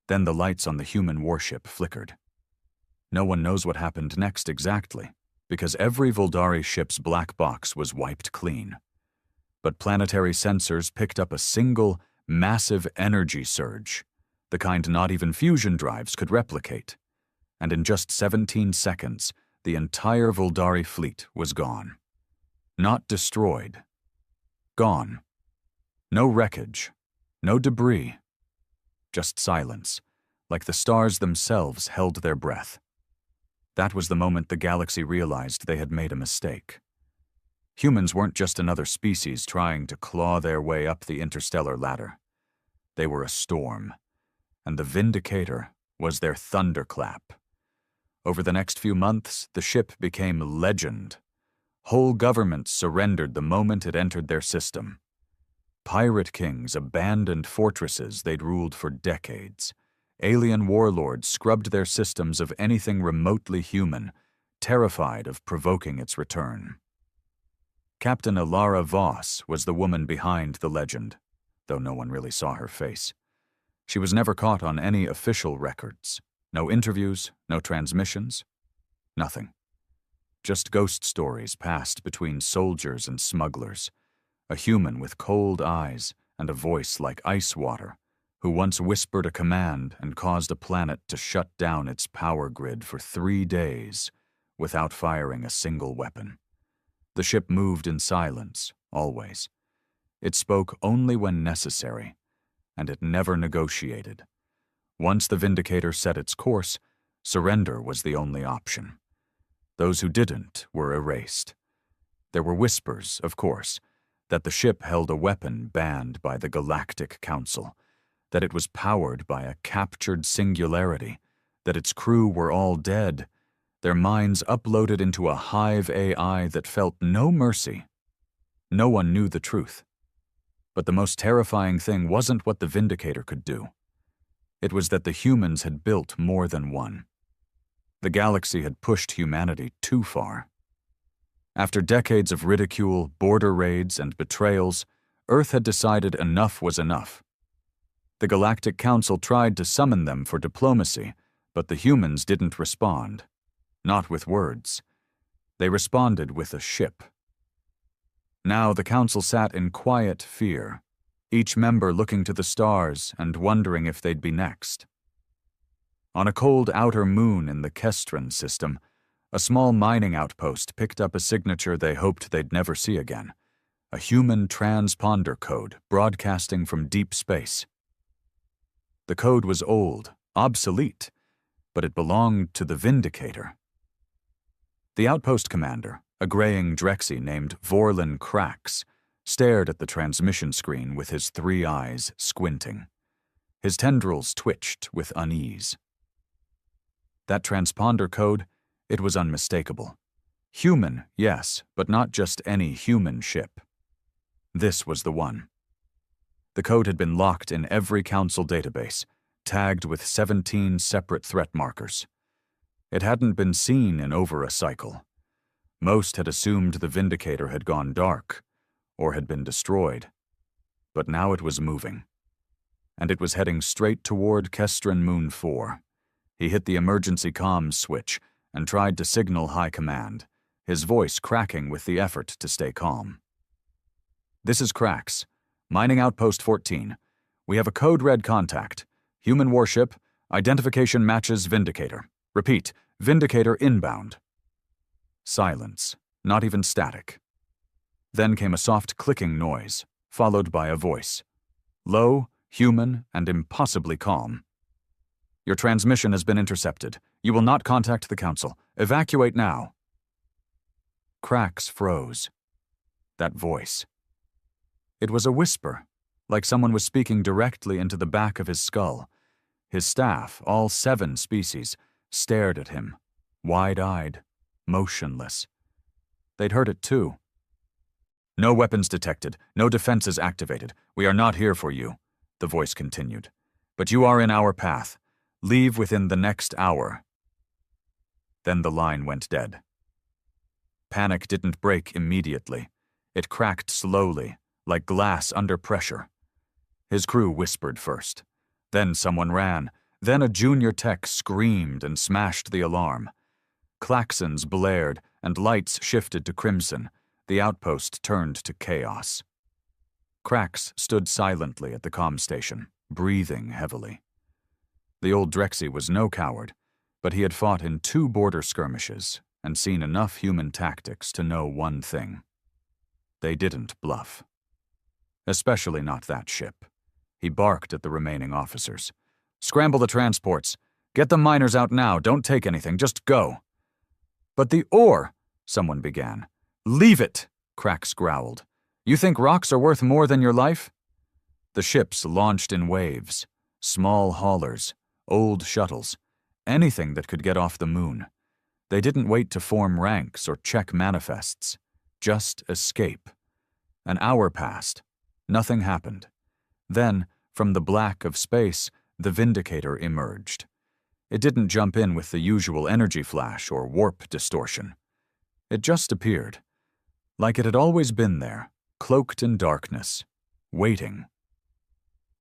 S1: Then the lights on the human warship flickered. No one knows what happened next exactly, because every Voldari ship's black box was wiped clean. But planetary sensors picked up a single, massive energy surge, the kind not even fusion drives could replicate. And in just 17 seconds, the entire Voldari fleet was gone. Not destroyed. Gone. No wreckage. No debris. Just silence, like the stars themselves held their breath. That was the moment the galaxy realized they had made a mistake. Humans weren't just another species trying to claw their way up the interstellar ladder. They were a storm, and the Vindicator was their thunderclap. Over the next few months, the ship became legend. Whole governments surrendered the moment it entered their system. Pirate kings abandoned fortresses they'd ruled for decades. Alien warlords scrubbed their systems of anything remotely human, terrified of provoking its return. Captain Ilara Voss was the woman behind the legend, though no one really saw her face. She was never caught on any official records. No interviews, no transmissions, nothing. Just ghost stories passed between soldiers and smugglers. A human with cold eyes and a voice like ice water, who once whispered a command and caused a planet to shut down its power grid for 3 days without firing a single weapon. The ship moved in silence, always. It spoke only when necessary, and it never negotiated. Once the Vindicator set its course, surrender was the only option. Those who didn't were erased. There were whispers, of course, that the ship held a weapon banned by the Galactic Council, that it was powered by a captured singularity, that its crew were all dead, their minds uploaded into a hive AI that felt no mercy. No one knew the truth. But the most terrifying thing wasn't what the Vindicator could do. It was that the humans had built more than one. The galaxy had pushed humanity too far. After decades of ridicule, border raids, and betrayals, Earth had decided enough was enough. The Galactic Council tried to summon them for diplomacy, but the humans didn't respond. Not with words. They responded with a ship. Now the Council sat in quiet fear, each member looking to the stars and wondering if they'd be next. On a cold outer moon in the Kestran system, a small mining outpost picked up a signature they hoped they'd never see again, a human transponder code broadcasting from deep space. The code was old, obsolete, but it belonged to the Vindicator. The outpost commander, a graying Drexy named Vorlin Krax, stared at the transmission screen with his 3 eyes squinting. His tendrils twitched with unease. That transponder code, it was unmistakable. Human, yes, but not just any human ship. This was the one. The code had been locked in every council database, tagged with 17 separate threat markers. It hadn't been seen in over a cycle. Most had assumed the Vindicator had gone dark, or had been destroyed. But now it was moving. And it was heading straight toward Kestran Moon 4. He hit the emergency comms switch and tried to signal high command, his voice cracking with the effort to stay calm. "This is Krax. Mining Outpost 14. We have a code red contact. Human warship. Identification matches Vindicator. Repeat, Vindicator inbound." Silence, not even static. Then came a soft clicking noise, followed by a voice. Low, human, and impossibly calm. "Your transmission has been intercepted. You will not contact the Council. Evacuate now." Krax froze. That voice. It was a whisper, like someone was speaking directly into the back of his skull. His staff, all 7 species, stared at him, wide-eyed, motionless. They'd heard it too. "No weapons detected, no defenses activated. We are not here for you," the voice continued. But you are in our path. Leave within the next hour." Then the line went dead. Panic didn't break immediately. It cracked slowly, like glass under pressure. His crew whispered first. Then someone ran. Then a junior tech screamed and smashed the alarm. Klaxons blared and lights shifted to crimson. The outpost turned to chaos. Krax stood silently at the comm station, breathing heavily. The old Drexy was no coward, but he had fought in 2 border skirmishes and seen enough human tactics to know one thing. They didn't bluff. Especially not that ship. He barked at the remaining officers. "Scramble the transports. Get the miners out now. Don't take anything. Just go." "But the ore," someone began. "Leave it," Krax growled. "You think rocks are worth more than your life?" The ships launched in waves. Small haulers, old shuttles, anything that could get off the moon. They didn't wait to form ranks or check manifests. Just escape. An hour passed. Nothing happened. Then, from the black of space, the Vindicator emerged. It didn't jump in with the usual energy flash or warp distortion. It just appeared, like it had always been there, cloaked in darkness, waiting.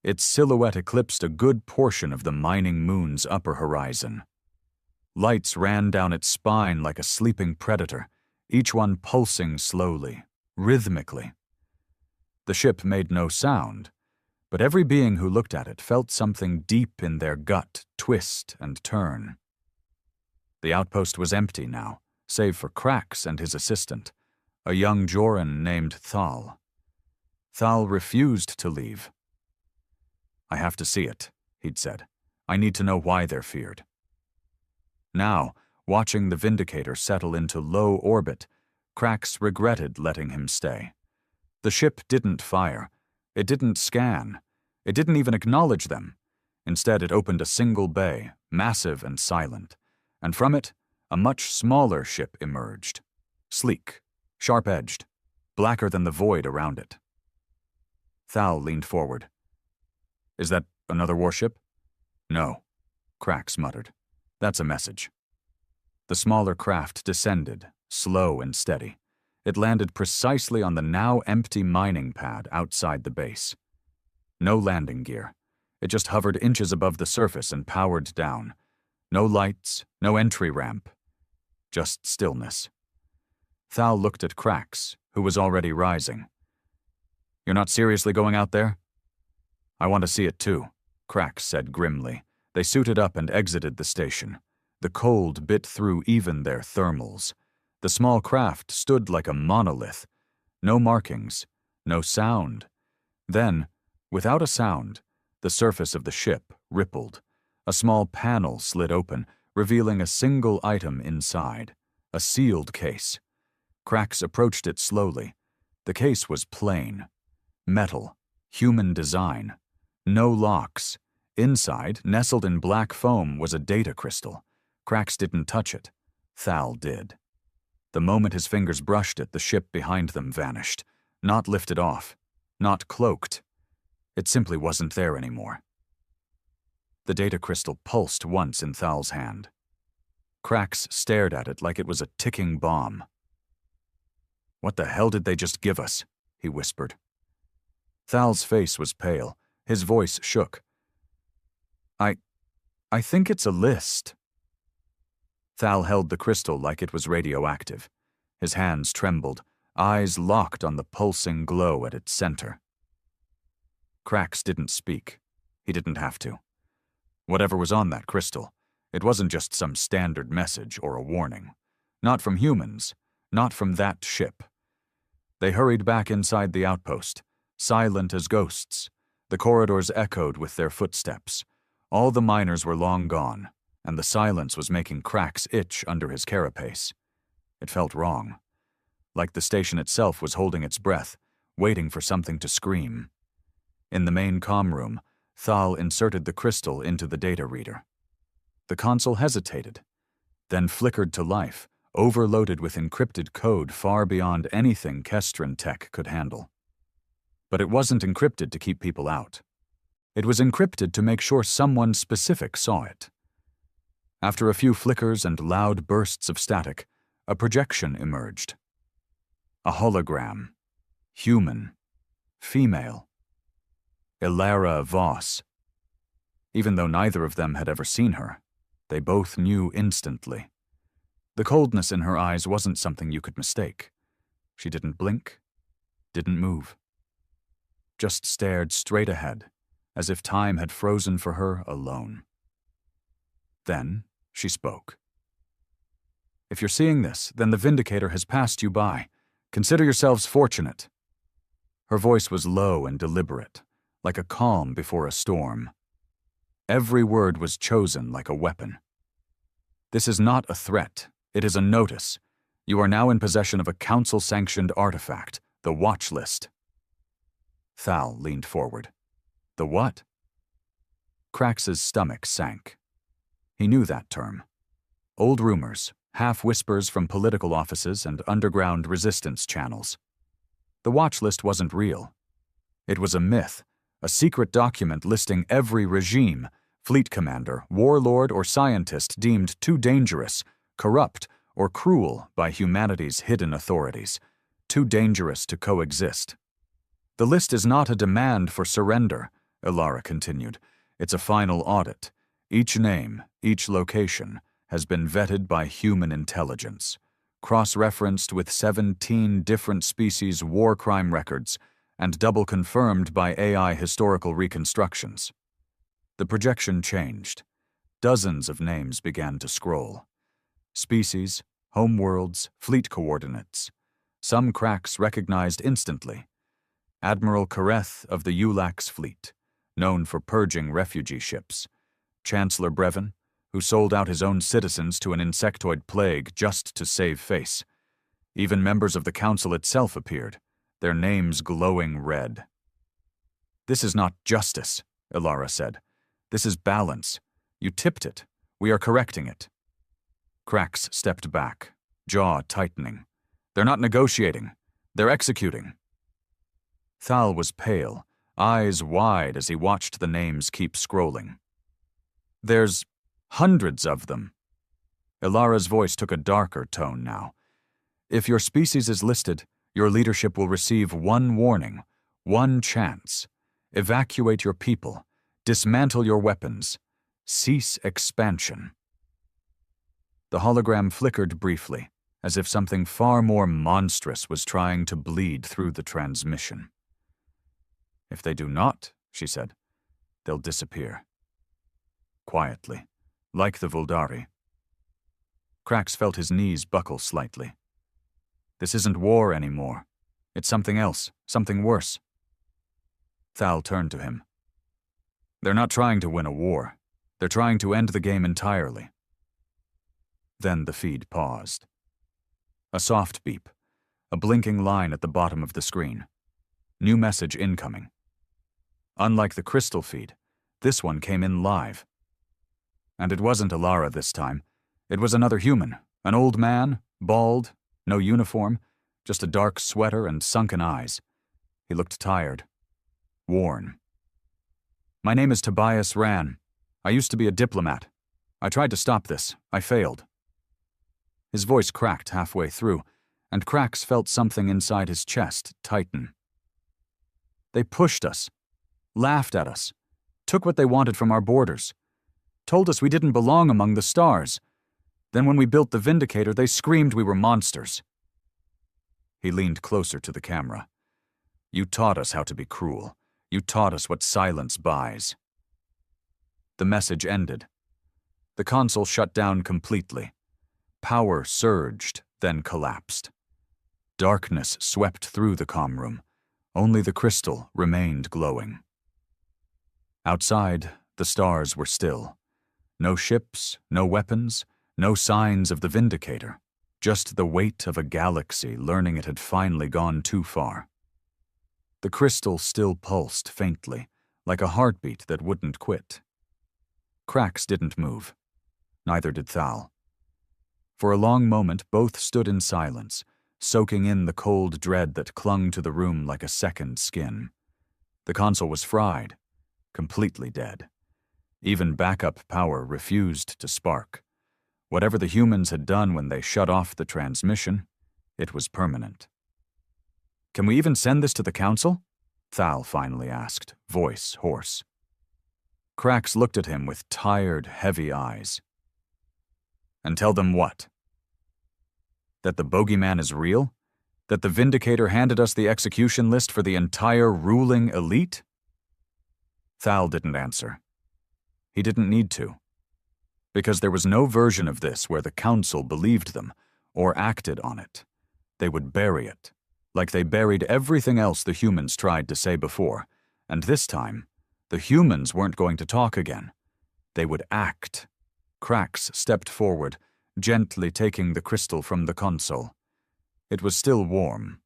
S1: Its silhouette eclipsed a good portion of the mining moon's upper horizon. Lights ran down its spine like a sleeping predator, each one pulsing slowly, rhythmically. The ship made no sound, but every being who looked at it felt something deep in their gut twist and turn. The outpost was empty now, save for Krax and his assistant, a young Joran named Thal. Thal refused to leave. "I have to see it," he'd said. "I need to know why they're feared." Now, watching the Vindicator settle into low orbit, Krax regretted letting him stay. The ship didn't fire. It didn't scan. It didn't even acknowledge them. Instead, it opened a single bay, massive and silent, and from it, a much smaller ship emerged. Sleek, sharp-edged, blacker than the void around it. Thal leaned forward. "Is that another warship?" "No," Krax muttered. "That's a message." The smaller craft descended, slow and steady. It landed precisely on the now empty mining pad outside the base. No landing gear. It just hovered inches above the surface and powered down. No lights, no entry ramp. Just stillness. Thal looked at Krax, who was already rising. "You're not seriously going out there?" "I want to see it too," Krax said grimly. They suited up and exited the station. The cold bit through even their thermals. The small craft stood like a monolith. No markings, no sound. Then, without a sound, the surface of the ship rippled. A small panel slid open, revealing a single item inside, a sealed case. Krax approached it slowly. The case was plain. Metal, human design. No locks. Inside, nestled in black foam, was a data crystal. Krax didn't touch it. Thal did. The moment his fingers brushed it, the ship behind them vanished. Not lifted off. Not cloaked. It simply wasn't there anymore. The data crystal pulsed once in Thal's hand. Krax stared at it like it was a ticking bomb. "What the hell did they just give us?" he whispered. Thal's face was pale. His voice shook. I think it's a list." Thal held the crystal like it was radioactive. His hands trembled, eyes locked on the pulsing glow at its center. Krax didn't speak. He didn't have to. Whatever was on that crystal, it wasn't just some standard message or a warning. Not from humans, not from that ship. They hurried back inside the outpost, silent as ghosts. The corridors echoed with their footsteps. All the miners were long gone, and the silence was making Krax itch under his carapace. It felt wrong. Like the station itself was holding its breath, waiting for something to scream. In the main comm room, Thal inserted the crystal into the data reader. The console hesitated, then flickered to life, overloaded with encrypted code far beyond anything Kestran tech could handle. But it wasn't encrypted to keep people out. It was encrypted to make sure someone specific saw it. After a few flickers and loud bursts of static, a projection emerged. A hologram. Human. Female. Ilara Voss. Even though neither of them had ever seen her, they both knew instantly. The coldness in her eyes wasn't something you could mistake. She didn't blink, didn't move. Just stared straight ahead, as if time had frozen for her alone. Then she spoke. "If you're seeing this, then the Vindicator has passed you by. Consider yourselves fortunate." Her voice was low and deliberate, like a calm before a storm. Every word was chosen like a weapon. "This is not a threat. It is a notice. You are now in possession of a council-sanctioned artifact, the Watch List." Thal leaned forward. "The what?" Krax's stomach sank. He knew that term. Old rumors, half-whispers from political offices and underground resistance channels. The Watch List wasn't real. It was a myth, a secret document listing every regime, fleet commander, warlord, or scientist deemed too dangerous, corrupt, or cruel by humanity's hidden authorities, too dangerous to coexist. "The list is not a demand for surrender," Ilara continued. "It's a final audit. Each name, each location, has been vetted by human intelligence, cross-referenced with 17 different species' war crime records, and double-confirmed by AI historical reconstructions." The projection changed. Dozens of names began to scroll. Species, homeworlds, fleet coordinates. Some Krax recognized instantly. Admiral Kareth of the Ulax fleet, known for purging refugee ships. Chancellor Brevin, who sold out his own citizens to an insectoid plague just to save face. Even members of the council itself appeared, their names glowing red. "This is not justice," Ilara said. "This is balance. You tipped it. We are correcting it." Krax stepped back, jaw tightening. "They're not negotiating. They're executing." Thal was pale, eyes wide as he watched the names keep scrolling. "There's hundreds of them." Ilara's voice took a darker tone now. "If your species is listed, your leadership will receive one warning, one chance. Evacuate your people. Dismantle your weapons. Cease expansion." The hologram flickered briefly, as if something far more monstrous was trying to bleed through the transmission. "If they do not," she said, "they'll disappear." Quietly, like the Vuldari. Krax felt his knees buckle slightly. This isn't war anymore. It's something else, something worse. Thal turned to him. "They're not trying to win a war. They're trying to end the game entirely." Then the feed paused. A soft beep, a blinking line at the bottom of the screen. New message incoming. Unlike the crystal feed, this one came in live. And it wasn't Ilara this time. It was another human, an old man, bald, no uniform, just a dark sweater and sunken eyes. He looked tired, worn. "My name is Tobias Ran. I used to be a diplomat. I tried to stop this. I failed." His voice cracked halfway through, and Krax felt something inside his chest tighten. "They pushed us, laughed at us, took what they wanted from our borders, told us we didn't belong among the stars. Then when we built the Vindicator, they screamed we were monsters." He leaned closer to the camera. "You taught us how to be cruel. You taught us what silence buys." The message ended. The console shut down completely. Power surged, then collapsed. Darkness swept through the comm room. Only the crystal remained glowing. Outside, the stars were still. No ships, no weapons, no signs of the Vindicator. Just the weight of a galaxy learning it had finally gone too far. The crystal still pulsed faintly, like a heartbeat that wouldn't quit. Krax didn't move. Neither did Thal. For a long moment, both stood in silence, soaking in the cold dread that clung to the room like a second skin. The console was fried. completely dead. Even backup power refused to spark. Whatever the humans had done when they shut off the transmission, it was permanent. "Can we even send this to the council?" Thal finally asked, voice hoarse. Krax looked at him with tired, heavy eyes. "And tell them what? That the bogeyman is real? That the Vindicator handed us the execution list for the entire ruling elite?" Thal didn't answer. He didn't need to. Because there was no version of this where the council believed them or acted on it. They would bury it, like they buried everything else the humans tried to say before, and this time, the humans weren't going to talk again. They would act. Krax stepped forward, gently taking the crystal from the console. It was still warm.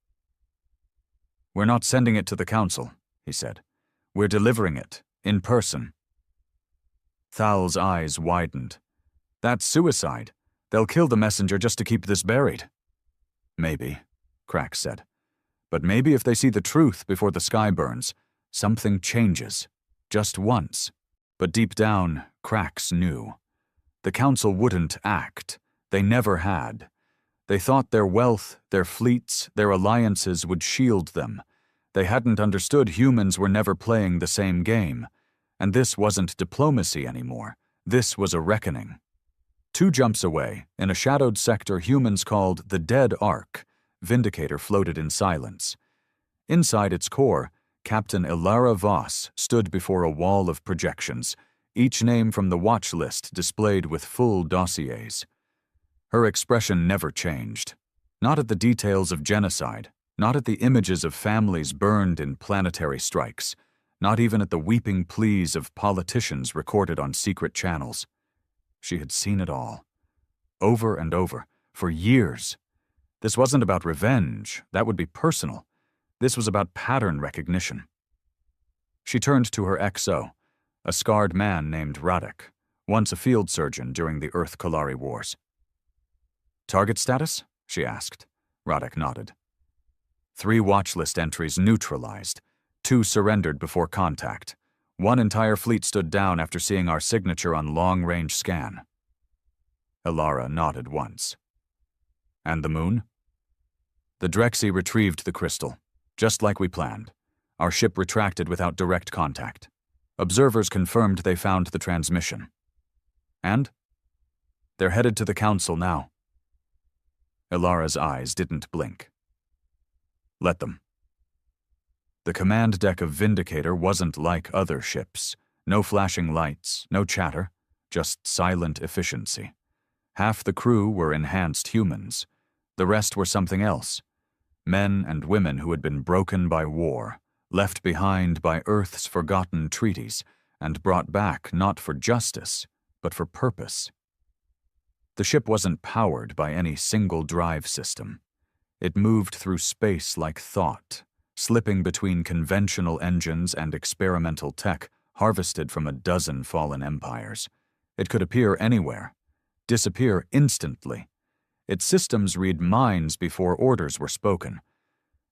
S1: "We're not sending it to the council," he said. "We're delivering it, in person." Thal's eyes widened. "That's suicide. They'll kill the messenger just to keep this buried." "Maybe," Krax said. "But maybe if they see the truth before the sky burns, something changes. Just once." But deep down, Krax knew. The council wouldn't act. They never had. They thought their wealth, their fleets, their alliances would shield them. They hadn't understood humans were never playing the same game. And this wasn't diplomacy anymore. This was a reckoning. 2 jumps away, in a shadowed sector humans called the Dead Ark, Vindicator floated in silence. Inside its core, Captain Ilara Voss stood before a wall of projections, each name from the watch list displayed with full dossiers. Her expression never changed. Not at the details of genocide, not at the images of families burned in planetary strikes, not even at the weeping pleas of politicians recorded on secret channels. She had seen it all. Over and over, for years. This wasn't about revenge, that would be personal. This was about pattern recognition. She turned to her XO, a scarred man named Radek, once a field surgeon during the Earth-Kalari Wars. "Target status?" she asked. Radek nodded. 3 watchlist entries neutralized. 2 surrendered before contact. 1 entire fleet stood down after seeing our signature on long-range scan. Ilara nodded once. "And the moon?" "The Drexy retrieved the crystal, just like we planned. Our ship retracted without direct contact. Observers confirmed they found the transmission. And? They're headed to the council now." Ilara's eyes didn't blink. "Let them." The command deck of Vindicator wasn't like other ships. No flashing lights, no chatter, just silent efficiency. Half the crew were enhanced humans. The rest were something else. Men and women who had been broken by war, left behind by Earth's forgotten treaties, and brought back not for justice, but for purpose. The ship wasn't powered by any single drive system. It moved through space like thought, slipping between conventional engines and experimental tech harvested from a dozen fallen empires. It could appear anywhere, disappear instantly. Its systems read minds before orders were spoken.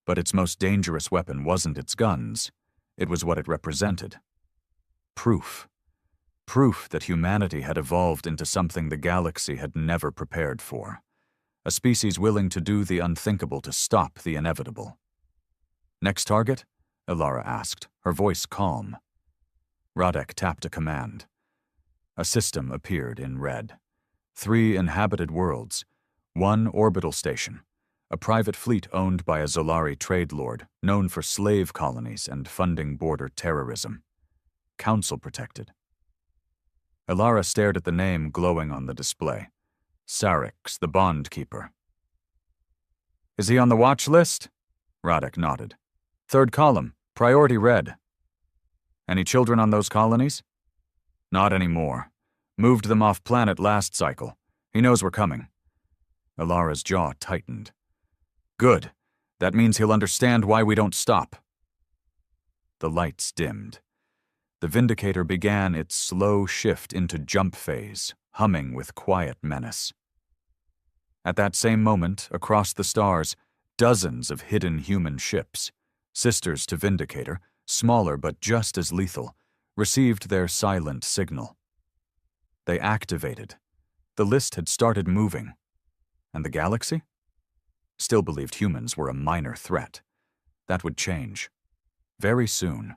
S1: But its most dangerous weapon wasn't its guns. It was what it represented. Proof. Proof that humanity had evolved into something the galaxy had never prepared for. A species willing to do the unthinkable to stop the inevitable. "Next target?" Ilara asked, her voice calm. Radek tapped a command. A system appeared in red. 3 inhabited worlds, 1 orbital station, a private fleet owned by a Zolari trade lord known for slave colonies and funding border terrorism. Council protected. Ilara stared at the name glowing on the display. Sarix, the bond keeper. "Is he on the watch list?" Radek nodded. "3rd column, priority red." "Any children on those colonies?" "Not anymore. Moved them off planet last cycle. He knows we're coming." Ilara's jaw tightened. "Good. That means he'll understand why we don't stop." The lights dimmed. The Vindicator began its slow shift into jump phase, humming with quiet menace. At that same moment, across the stars, dozens of hidden human ships, sisters to Vindicator, smaller but just as lethal, received their silent signal. They activated. The list had started moving. And the galaxy? Still believed humans were a minor threat. That would change. Very soon.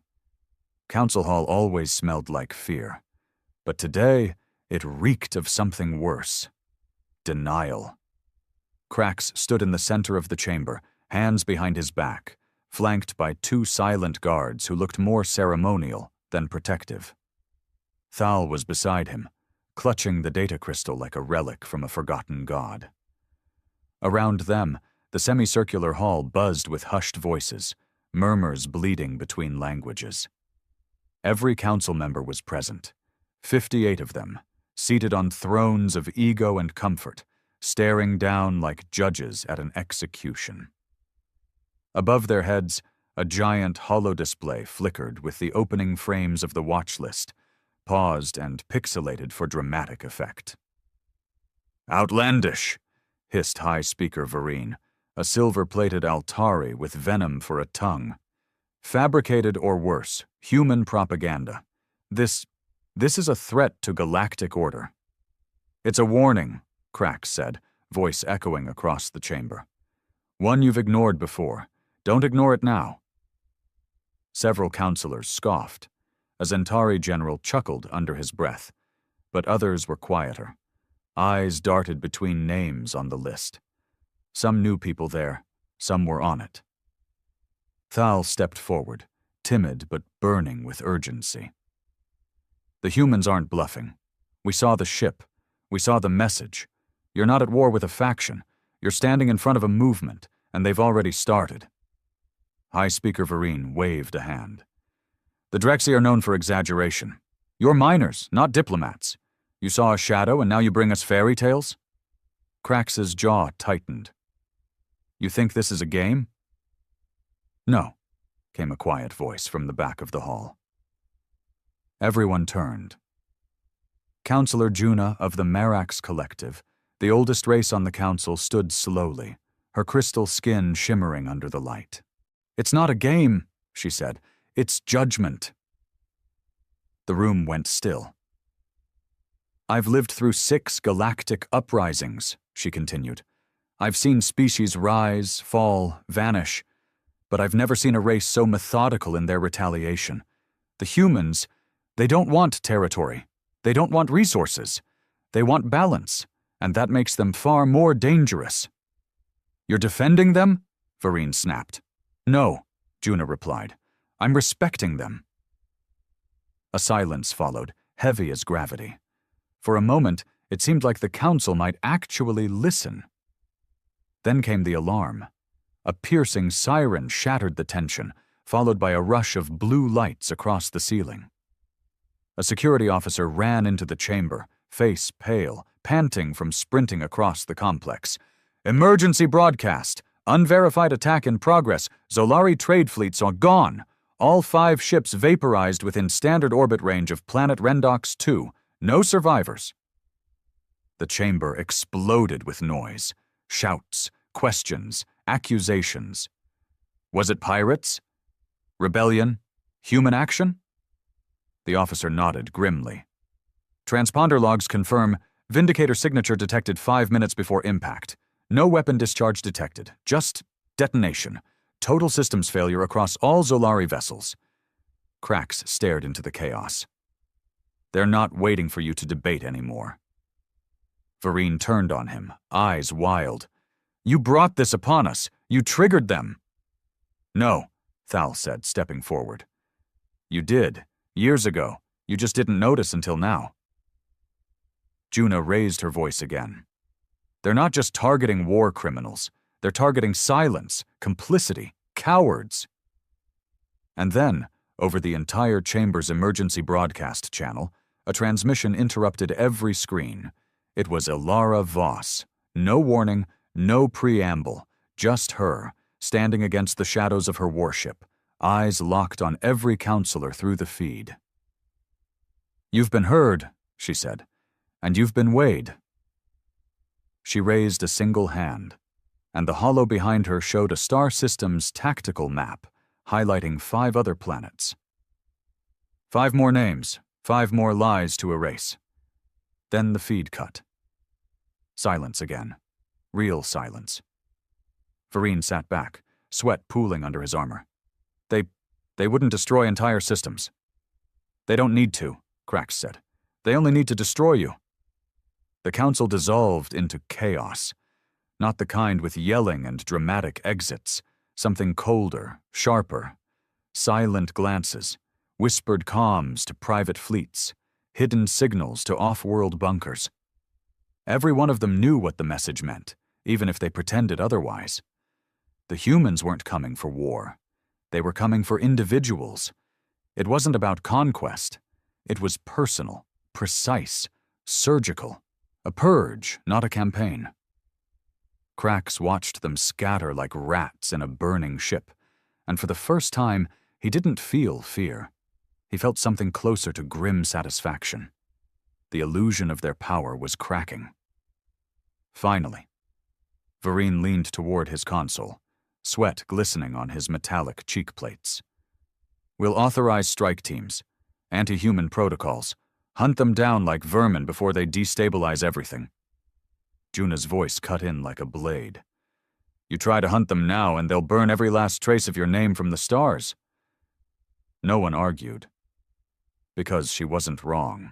S1: Council Hall always smelled like fear. But today, it reeked of something worse. Denial. Krax stood in the center of the chamber, hands behind his back, flanked by two silent guards who looked more ceremonial than protective. Thal was beside him, clutching the data crystal like a relic from a forgotten god. Around them, the semicircular hall buzzed with hushed voices, murmurs bleeding between languages. Every council member was present, 58 of them, seated on thrones of ego and comfort, staring down like judges at an execution. Above their heads, a giant holodisplay flickered with the opening frames of the watch list, paused and pixelated for dramatic effect. "Outlandish," hissed High Speaker Vereen, a silver-plated Altari with venom for a tongue. "Fabricated or worse, human propaganda. This is a threat to galactic order." "It's a warning," Krax said, voice echoing across the chamber. "One you've ignored before. Don't ignore it now." Several councilors scoffed. A Zentari general chuckled under his breath, but others were quieter. Eyes darted between names on the list. Some knew people there, some were on it. Thal stepped forward, timid but burning with urgency. "The humans aren't bluffing. We saw the ship. We saw the message. You're not at war with a faction. You're standing in front of a movement, and they've already started." High Speaker Vereen waved a hand. "The Drexy are known for exaggeration. You're miners, not diplomats. You saw a shadow and now you bring us fairy tales?" Krax's jaw tightened. "You think this is a game?" "No," came a quiet voice from the back of the hall. Everyone turned. Councillor Juna of the Marax Collective, the oldest race on the council, stood slowly, her crystal skin shimmering under the light. "It's not a game," she said. "It's judgment." The room went still. "I've lived through 6 galactic uprisings," she continued. "I've seen species rise, fall, vanish, but I've never seen a race so methodical in their retaliation. The humans, they don't want territory. They don't want resources. They want balance, and that makes them far more dangerous." "You're defending them?" Vereen snapped. "No," Juna replied. "I'm respecting them." A silence followed, heavy as gravity. For a moment, it seemed like the council might actually listen. Then came the alarm. A piercing siren shattered the tension, followed by a rush of blue lights across the ceiling. A security officer ran into the chamber, face pale, panting from sprinting across the complex. "Emergency broadcast! Unverified attack in progress. Zolari trade fleets are gone. All 5 ships vaporized within standard orbit range of planet Rendox 2. No survivors." The chamber exploded with noise. Shouts, questions, accusations. Was it pirates? Rebellion? Human action? The officer nodded grimly. "Transponder logs confirm Vindicator signature detected 5 minutes before impact. No weapon discharge detected, just detonation. Total systems failure across all Zolari vessels." Krax stared into the chaos. "They're not waiting for you to debate anymore." Vereen turned on him, eyes wild. "You brought this upon us. You triggered them." "No," Thal said, stepping forward. "You did, years ago. You just didn't notice until now." Juna raised her voice again. "They're not just targeting war criminals. They're targeting silence, complicity, cowards." And then, over the entire chamber's emergency broadcast channel, a transmission interrupted every screen. It was Ilara Voss. No warning, no preamble, just her, standing against the shadows of her warship, eyes locked on every counselor through the feed. "You've been heard," she said, "and you've been weighed." She raised a single hand, and the hollow behind her showed a star system's tactical map, highlighting 5 other planets. 5 more names, 5 more lies to erase. Then the feed cut. Silence again. Real silence. Vereen sat back, sweat pooling under his armor. They wouldn't destroy entire systems. They don't need to, Krax said. They only need to destroy you. The council dissolved into chaos. Not the kind with yelling and dramatic exits. Something colder, sharper. Silent glances, whispered comms to private fleets, hidden signals to off-world bunkers. Every one of them knew what the message meant, even if they pretended otherwise. The humans weren't coming for war. They were coming for individuals. It wasn't about conquest. It was personal, precise, surgical. A purge, not a campaign. Krax watched them scatter like rats in a burning ship, and for the first time, he didn't feel fear. He felt something closer to grim satisfaction. The illusion of their power was cracking. Finally, Vereen leaned toward his console, sweat glistening on his metallic cheek plates. We'll authorize strike teams, anti-human protocols, hunt them down like vermin before they destabilize everything. Juna's voice cut in like a blade. You try to hunt them now and they'll burn every last trace of your name from the stars. No one argued, because she wasn't wrong.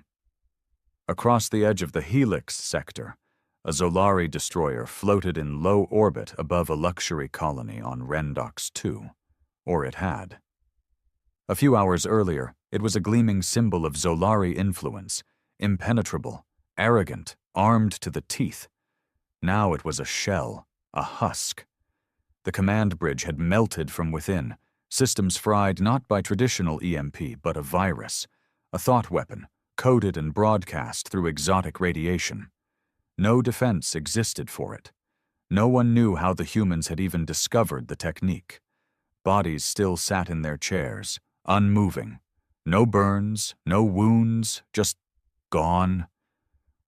S1: Across the edge of the Helix sector, a Zolari destroyer floated in low orbit above a luxury colony on Rendox 2, or it had. A few hours earlier, it was a gleaming symbol of Zolari influence, impenetrable, arrogant, armed to the teeth. Now it was a shell, a husk. The command bridge had melted from within, systems fried not by traditional EMP but a virus, a thought weapon, coded and broadcast through exotic radiation. No defense existed for it. No one knew how the humans had even discovered the technique. Bodies still sat in their chairs, unmoving. No burns, no wounds, just gone.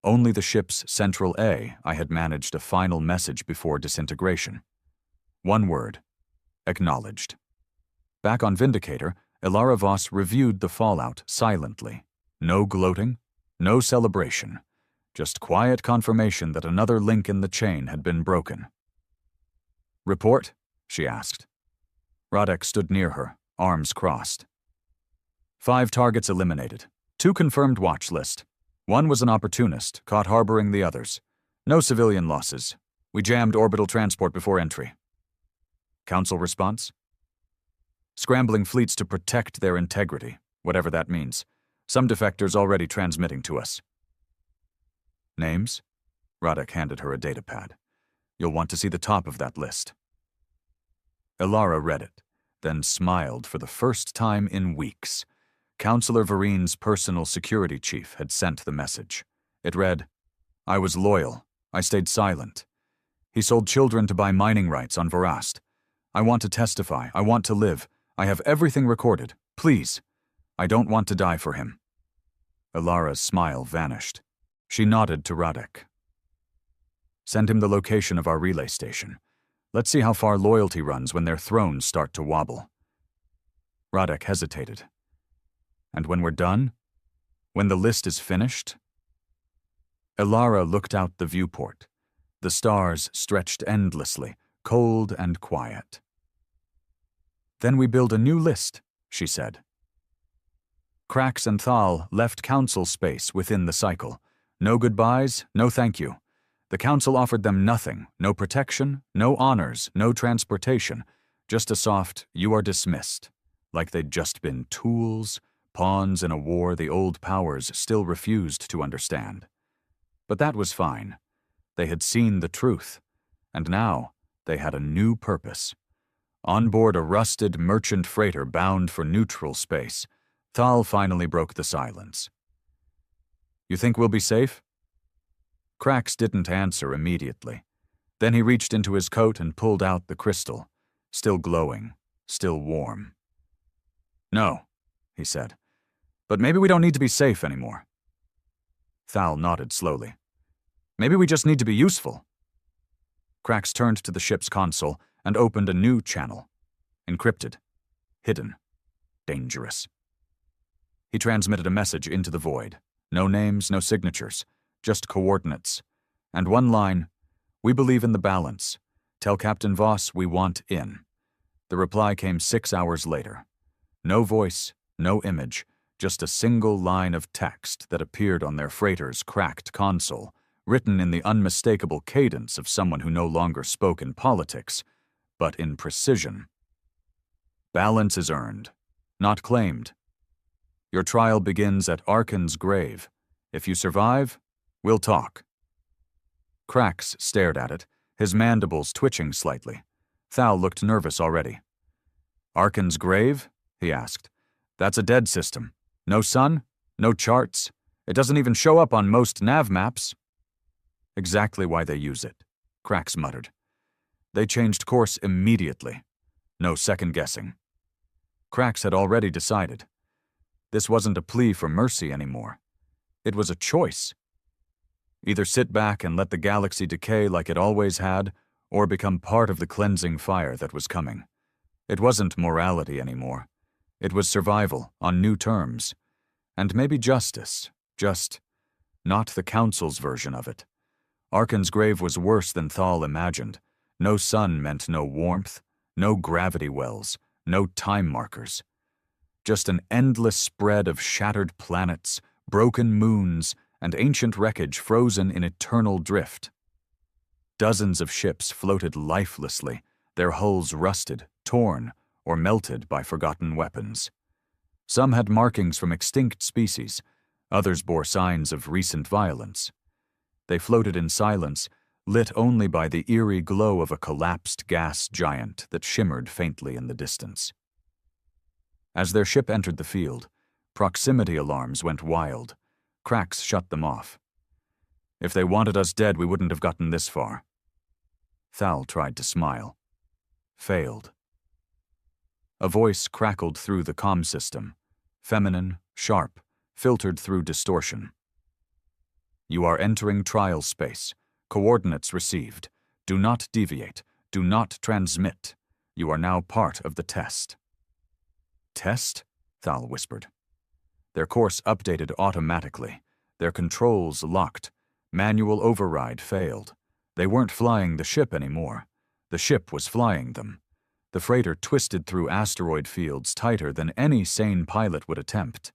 S1: Only the ship's Central A I had managed a final message before disintegration. One word. Acknowledged. Back on Vindicator, Ilara Voss reviewed the fallout silently. No gloating, no celebration. Just quiet confirmation that another link in the chain had been broken. Report? She asked. Radek stood near her, arms crossed. 5 targets eliminated. 2 confirmed watch list. 1 was an opportunist, caught harboring the others. No civilian losses. We jammed orbital transport before entry. Council response? Scrambling fleets to protect their integrity, whatever that means. Some defectors already transmitting to us. Names? Radek handed her a datapad. You'll want to see the top of that list. Ilara read it, then smiled for the first time in weeks. Counselor Vereen's personal security chief had sent the message. It read, I was loyal. I stayed silent. He sold children to buy mining rights on Varast. I want to testify. I want to live. I have everything recorded. Please. I don't want to die for him. Ilara's smile vanished. She nodded to Radek. Send him the location of our relay station. Let's see how far loyalty runs when their thrones start to wobble. Radek hesitated. And when we're done? When the list is finished? Ilara looked out the viewport. The stars stretched endlessly, cold and quiet. Then we build a new list, she said. Krax and Thal left council space within the cycle. No goodbyes, no thank you. The council offered them nothing, no protection, no honors, no transportation, just a soft, you are dismissed, like they'd just been tools, pawns in a war the old powers still refused to understand. But that was fine. They had seen the truth, and now they had a new purpose. On board a rusted merchant freighter bound for neutral space, Thal finally broke the silence. You think we'll be safe? Krax didn't answer immediately. Then he reached into his coat and pulled out the crystal, still glowing, still warm. No, he said. But maybe we don't need to be safe anymore. Thal nodded slowly. Maybe we just need to be useful. Krax turned to the ship's console and opened a new channel. Encrypted. Hidden. Dangerous. He transmitted a message into the void. No names, no signatures, just coordinates. And one line, "We believe in the balance. Tell Captain Voss we want in." The reply came 6 hours later. No voice, no image, just a single line of text that appeared on their freighter's cracked console, written in the unmistakable cadence of someone who no longer spoke in politics, but in precision. Balance is earned, not claimed. Your trial begins at Arkan's grave. If you survive, we'll talk. Krax stared at it, his mandibles twitching slightly. Thal looked nervous already. Arkan's grave? He asked. That's a dead system. No sun, no charts. It doesn't even show up on most nav maps. Exactly why they use it, Krax muttered. They changed course immediately. No second guessing. Krax had already decided. This wasn't a plea for mercy anymore. It was a choice. Either sit back and let the galaxy decay like it always had, or become part of the cleansing fire that was coming. It wasn't morality anymore. It was survival on new terms. And maybe justice, just not the Council's version of it. Arkan's grave was worse than Thal imagined. No sun meant no warmth, no gravity wells, no time markers. Just an endless spread of shattered planets, broken moons, and ancient wreckage frozen in eternal drift. Dozens of ships floated lifelessly, their hulls rusted, torn, or melted by forgotten weapons. Some had markings from extinct species, others bore signs of recent violence. They floated in silence, lit only by the eerie glow of a collapsed gas giant that shimmered faintly in the distance. As their ship entered the field, proximity alarms went wild. Krax shut them off. If they wanted us dead, we wouldn't have gotten this far. Thal tried to smile. Failed. A voice crackled through the comm system, feminine, sharp, filtered through distortion. You are entering trial space. Coordinates received. Do not deviate. Do not transmit. You are now part of the test. Test? Thal whispered. Their course updated automatically. Their controls locked. Manual override failed. They weren't flying the ship anymore. The ship was flying them. The freighter twisted through asteroid fields tighter than any sane pilot would attempt.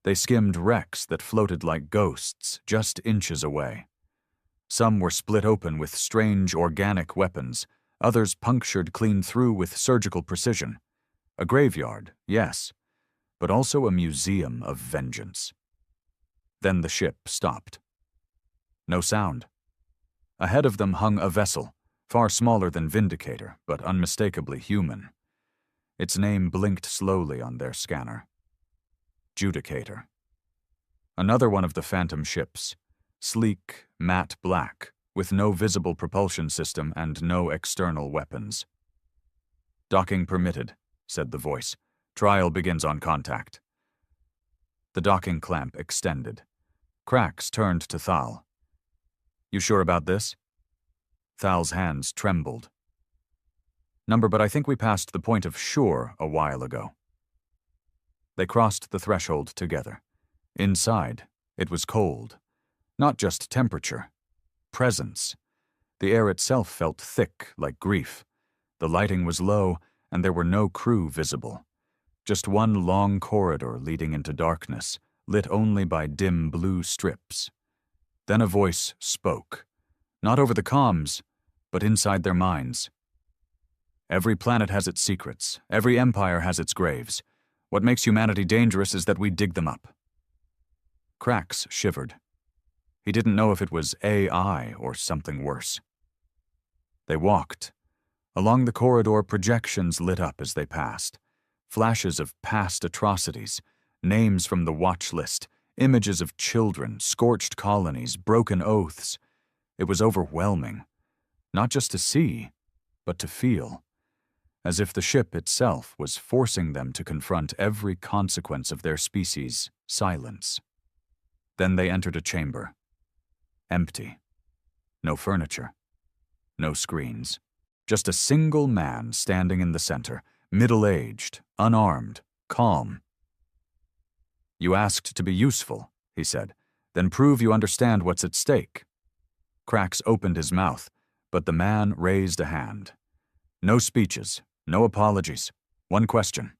S1: They skimmed wrecks that floated like ghosts just inches away. Some were split open with strange organic weapons, others punctured clean through with surgical precision. A graveyard, yes, but also a museum of vengeance. Then the ship stopped. No sound. Ahead of them hung a vessel, far smaller than Vindicator, but unmistakably human. Its name blinked slowly on their scanner. Judicator. Another one of the Phantom ships, sleek, matte black, with no visible propulsion system and no external weapons. Docking permitted, said the voice. Trial begins on contact. The docking clamp extended. Krax turned to Thal. You sure about this? Thal's hands trembled. Number, but I think we passed the point of sure a while ago. They crossed the threshold together. Inside, it was cold. Not just temperature. Presence. The air itself felt thick, like grief. The lighting was low, and there were no crew visible. Just one long corridor leading into darkness, lit only by dim blue strips. Then a voice spoke. Not over the comms, but inside their minds. Every planet has its secrets. Every empire has its graves. What makes humanity dangerous is that we dig them up. Krax shivered. He didn't know if it was AI or something worse. They walked. Along the corridor, projections lit up as they passed. Flashes of past atrocities, names from the watch list, images of children, scorched colonies, broken oaths. It was overwhelming. Not just to see, but to feel. As if the ship itself was forcing them to confront every consequence of their species' silence. Then they entered a chamber. Empty. No furniture. No screens. Just a single man standing in the center, middle-aged, unarmed, calm. You asked to be useful, he said. Then prove you understand what's at stake. Krax opened his mouth, but the man raised a hand. No speeches, no apologies, one question.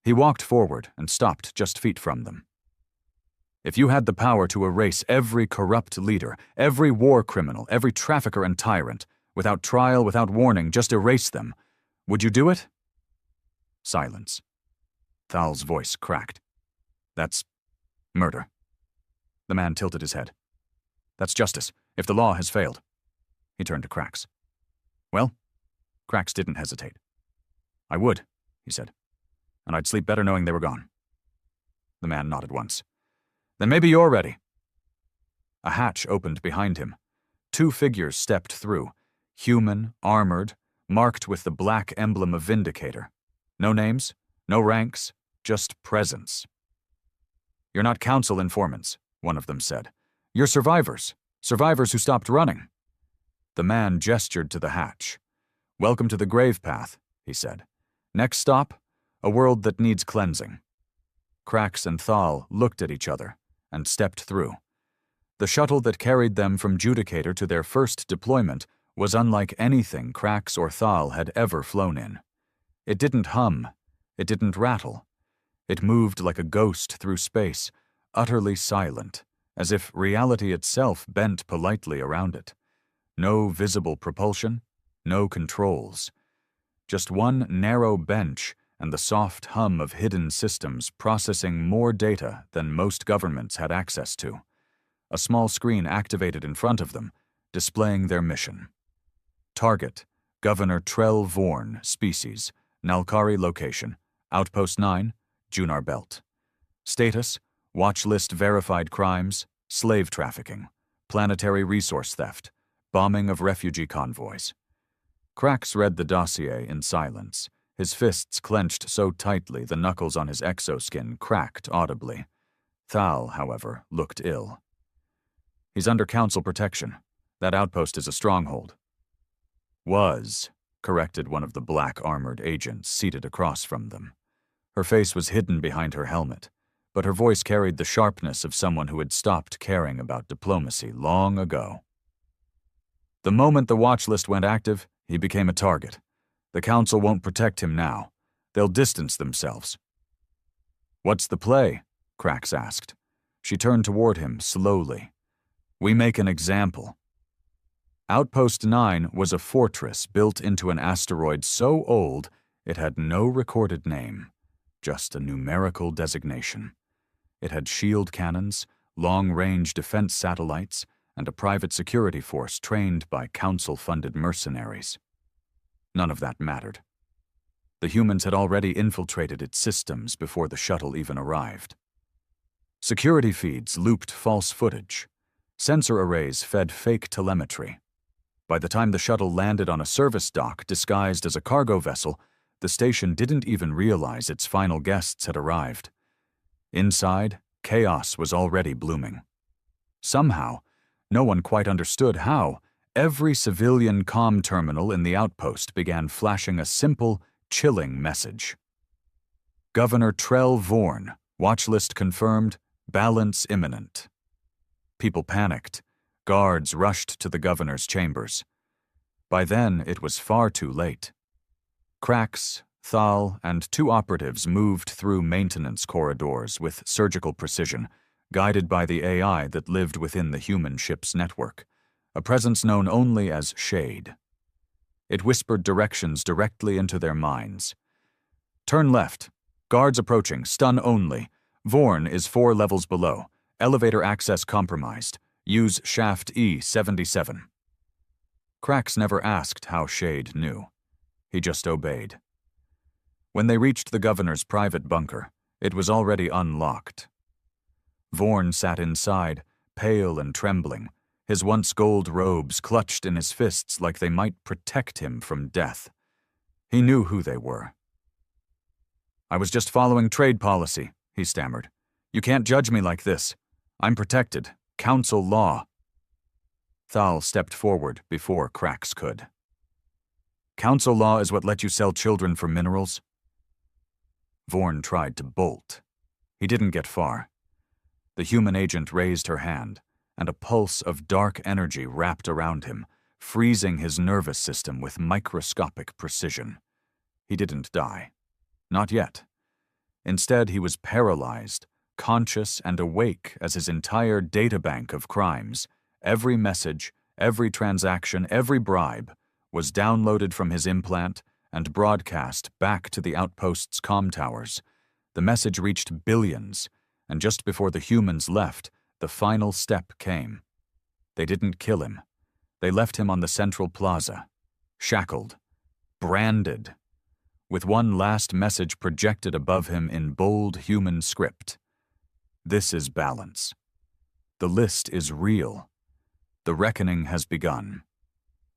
S1: He walked forward and stopped just feet from them. If you had the power to erase every corrupt leader, every war criminal, every trafficker and tyrant, without trial, without warning, just erase them, would you do it? Silence. Thal's voice cracked. That's murder. The man tilted his head. That's justice, if the law has failed. He turned to Krax. Well? Krax didn't hesitate. I would, he said. And I'd sleep better knowing they were gone. The man nodded once. Then maybe you're ready. A hatch opened behind him. 2 figures stepped through, human, armored, marked with the black emblem of Vindicator. No names, no ranks, just presence. You're not council informants, one of them said. You're survivors, survivors who stopped running. The man gestured to the hatch. Welcome to the grave path, he said. Next stop, a world that needs cleansing. Krax and Thal looked at each other and stepped through. The shuttle that carried them from Judicator to their first deployment was unlike anything Krax or Thal had ever flown in. It didn't hum, it didn't rattle. It moved like a ghost through space, utterly silent, as if reality itself bent politely around it. No visible propulsion, no controls. Just one narrow bench and the soft hum of hidden systems processing more data than most governments had access to. A small screen activated in front of them, displaying their mission. Target, Governor Trell Vorn, species, Nalkari location, Outpost 9, Junar Belt. Status, watch list verified crimes, slave trafficking, planetary resource theft, bombing of refugee convoys. Krax read the dossier in silence, his fists clenched so tightly the knuckles on his exoskin cracked audibly. Thal, however, looked ill. He's under council protection. That outpost is a stronghold. Was, corrected one of the black-armored agents seated across from them. Her face was hidden behind her helmet, but her voice carried the sharpness of someone who had stopped caring about diplomacy long ago. The moment the watch list went active, he became a target. The council won't protect him now. They'll distance themselves. What's the play? Krax asked. She turned toward him slowly. We make an example. Outpost 9 was a fortress built into an asteroid so old it had no recorded name, just a numerical designation. It had shield cannons, long-range defense satellites, and a private security force trained by council-funded mercenaries. None of that mattered. The humans had already infiltrated its systems before the shuttle even arrived. Security feeds looped false footage. Sensor arrays fed fake telemetry. By the time the shuttle landed on a service dock disguised as a cargo vessel, the station didn't even realize its final guests had arrived. Inside, chaos was already blooming. Somehow, no one quite understood how, every civilian comm terminal in the outpost began flashing a simple, chilling message. Governor Trell Vorn, watchlist confirmed, balance imminent. People panicked. Guards rushed to the governor's chambers. By then, it was far too late. Krax, Thal, and 2 operatives moved through maintenance corridors with surgical precision, guided by the AI that lived within the human ship's network, a presence known only as Shade. It whispered directions directly into their minds. Turn left. Guards approaching, stun only. Vorn is 4 levels below. Elevator access compromised. Use shaft E77. Krax never asked how Shade knew. He just obeyed. When they reached the governor's private bunker, it was already unlocked. Vorn sat inside, pale and trembling, his once gold robes clutched in his fists like they might protect him from death. He knew who they were. I was just following trade policy, he stammered. You can't judge me like this. I'm protected. Council law. Thal stepped forward before Krax could. Council law is what let you sell children for minerals? Vorn tried to bolt. He didn't get far. The human agent raised her hand, and a pulse of dark energy wrapped around him, freezing his nervous system with microscopic precision. He didn't die. Not yet. Instead, he was paralyzed, conscious and awake as his entire databank of crimes, every message, every transaction, every bribe, was downloaded from his implant and broadcast back to the outpost's comm towers. The message reached billions, and just before the humans left, the final step came. They didn't kill him. They left him on the central plaza, shackled, branded, with one last message projected above him in bold human script. This is balance. The list is real. The reckoning has begun.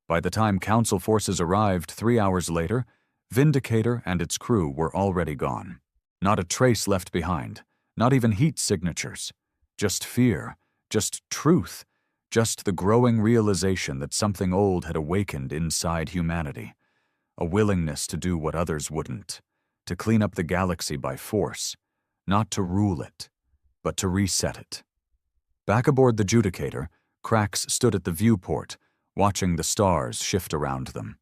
S1: By the time Council forces arrived 3 hours later, Vindicator and its crew were already gone. Not a trace left behind, not even heat signatures. Just fear, just truth, just the growing realization that something old had awakened inside humanity. A willingness to do what others wouldn't, to clean up the galaxy by force, not to rule it, but to reset it. Back aboard the Judicator, Krax stood at the viewport, watching the stars shift around them.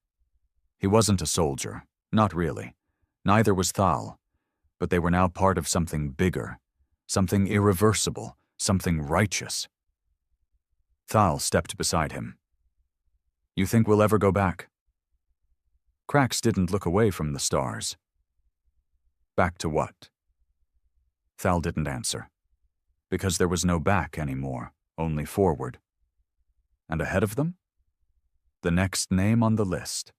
S1: He wasn't a soldier, not really. Neither was Thal, but they were now part of something bigger, something irreversible, something righteous. Thal stepped beside him. "You think we'll ever go back?" Krax didn't look away from the stars. Back to what? Thal didn't answer, because there was no back anymore, only forward. And ahead of them? The next name on the list.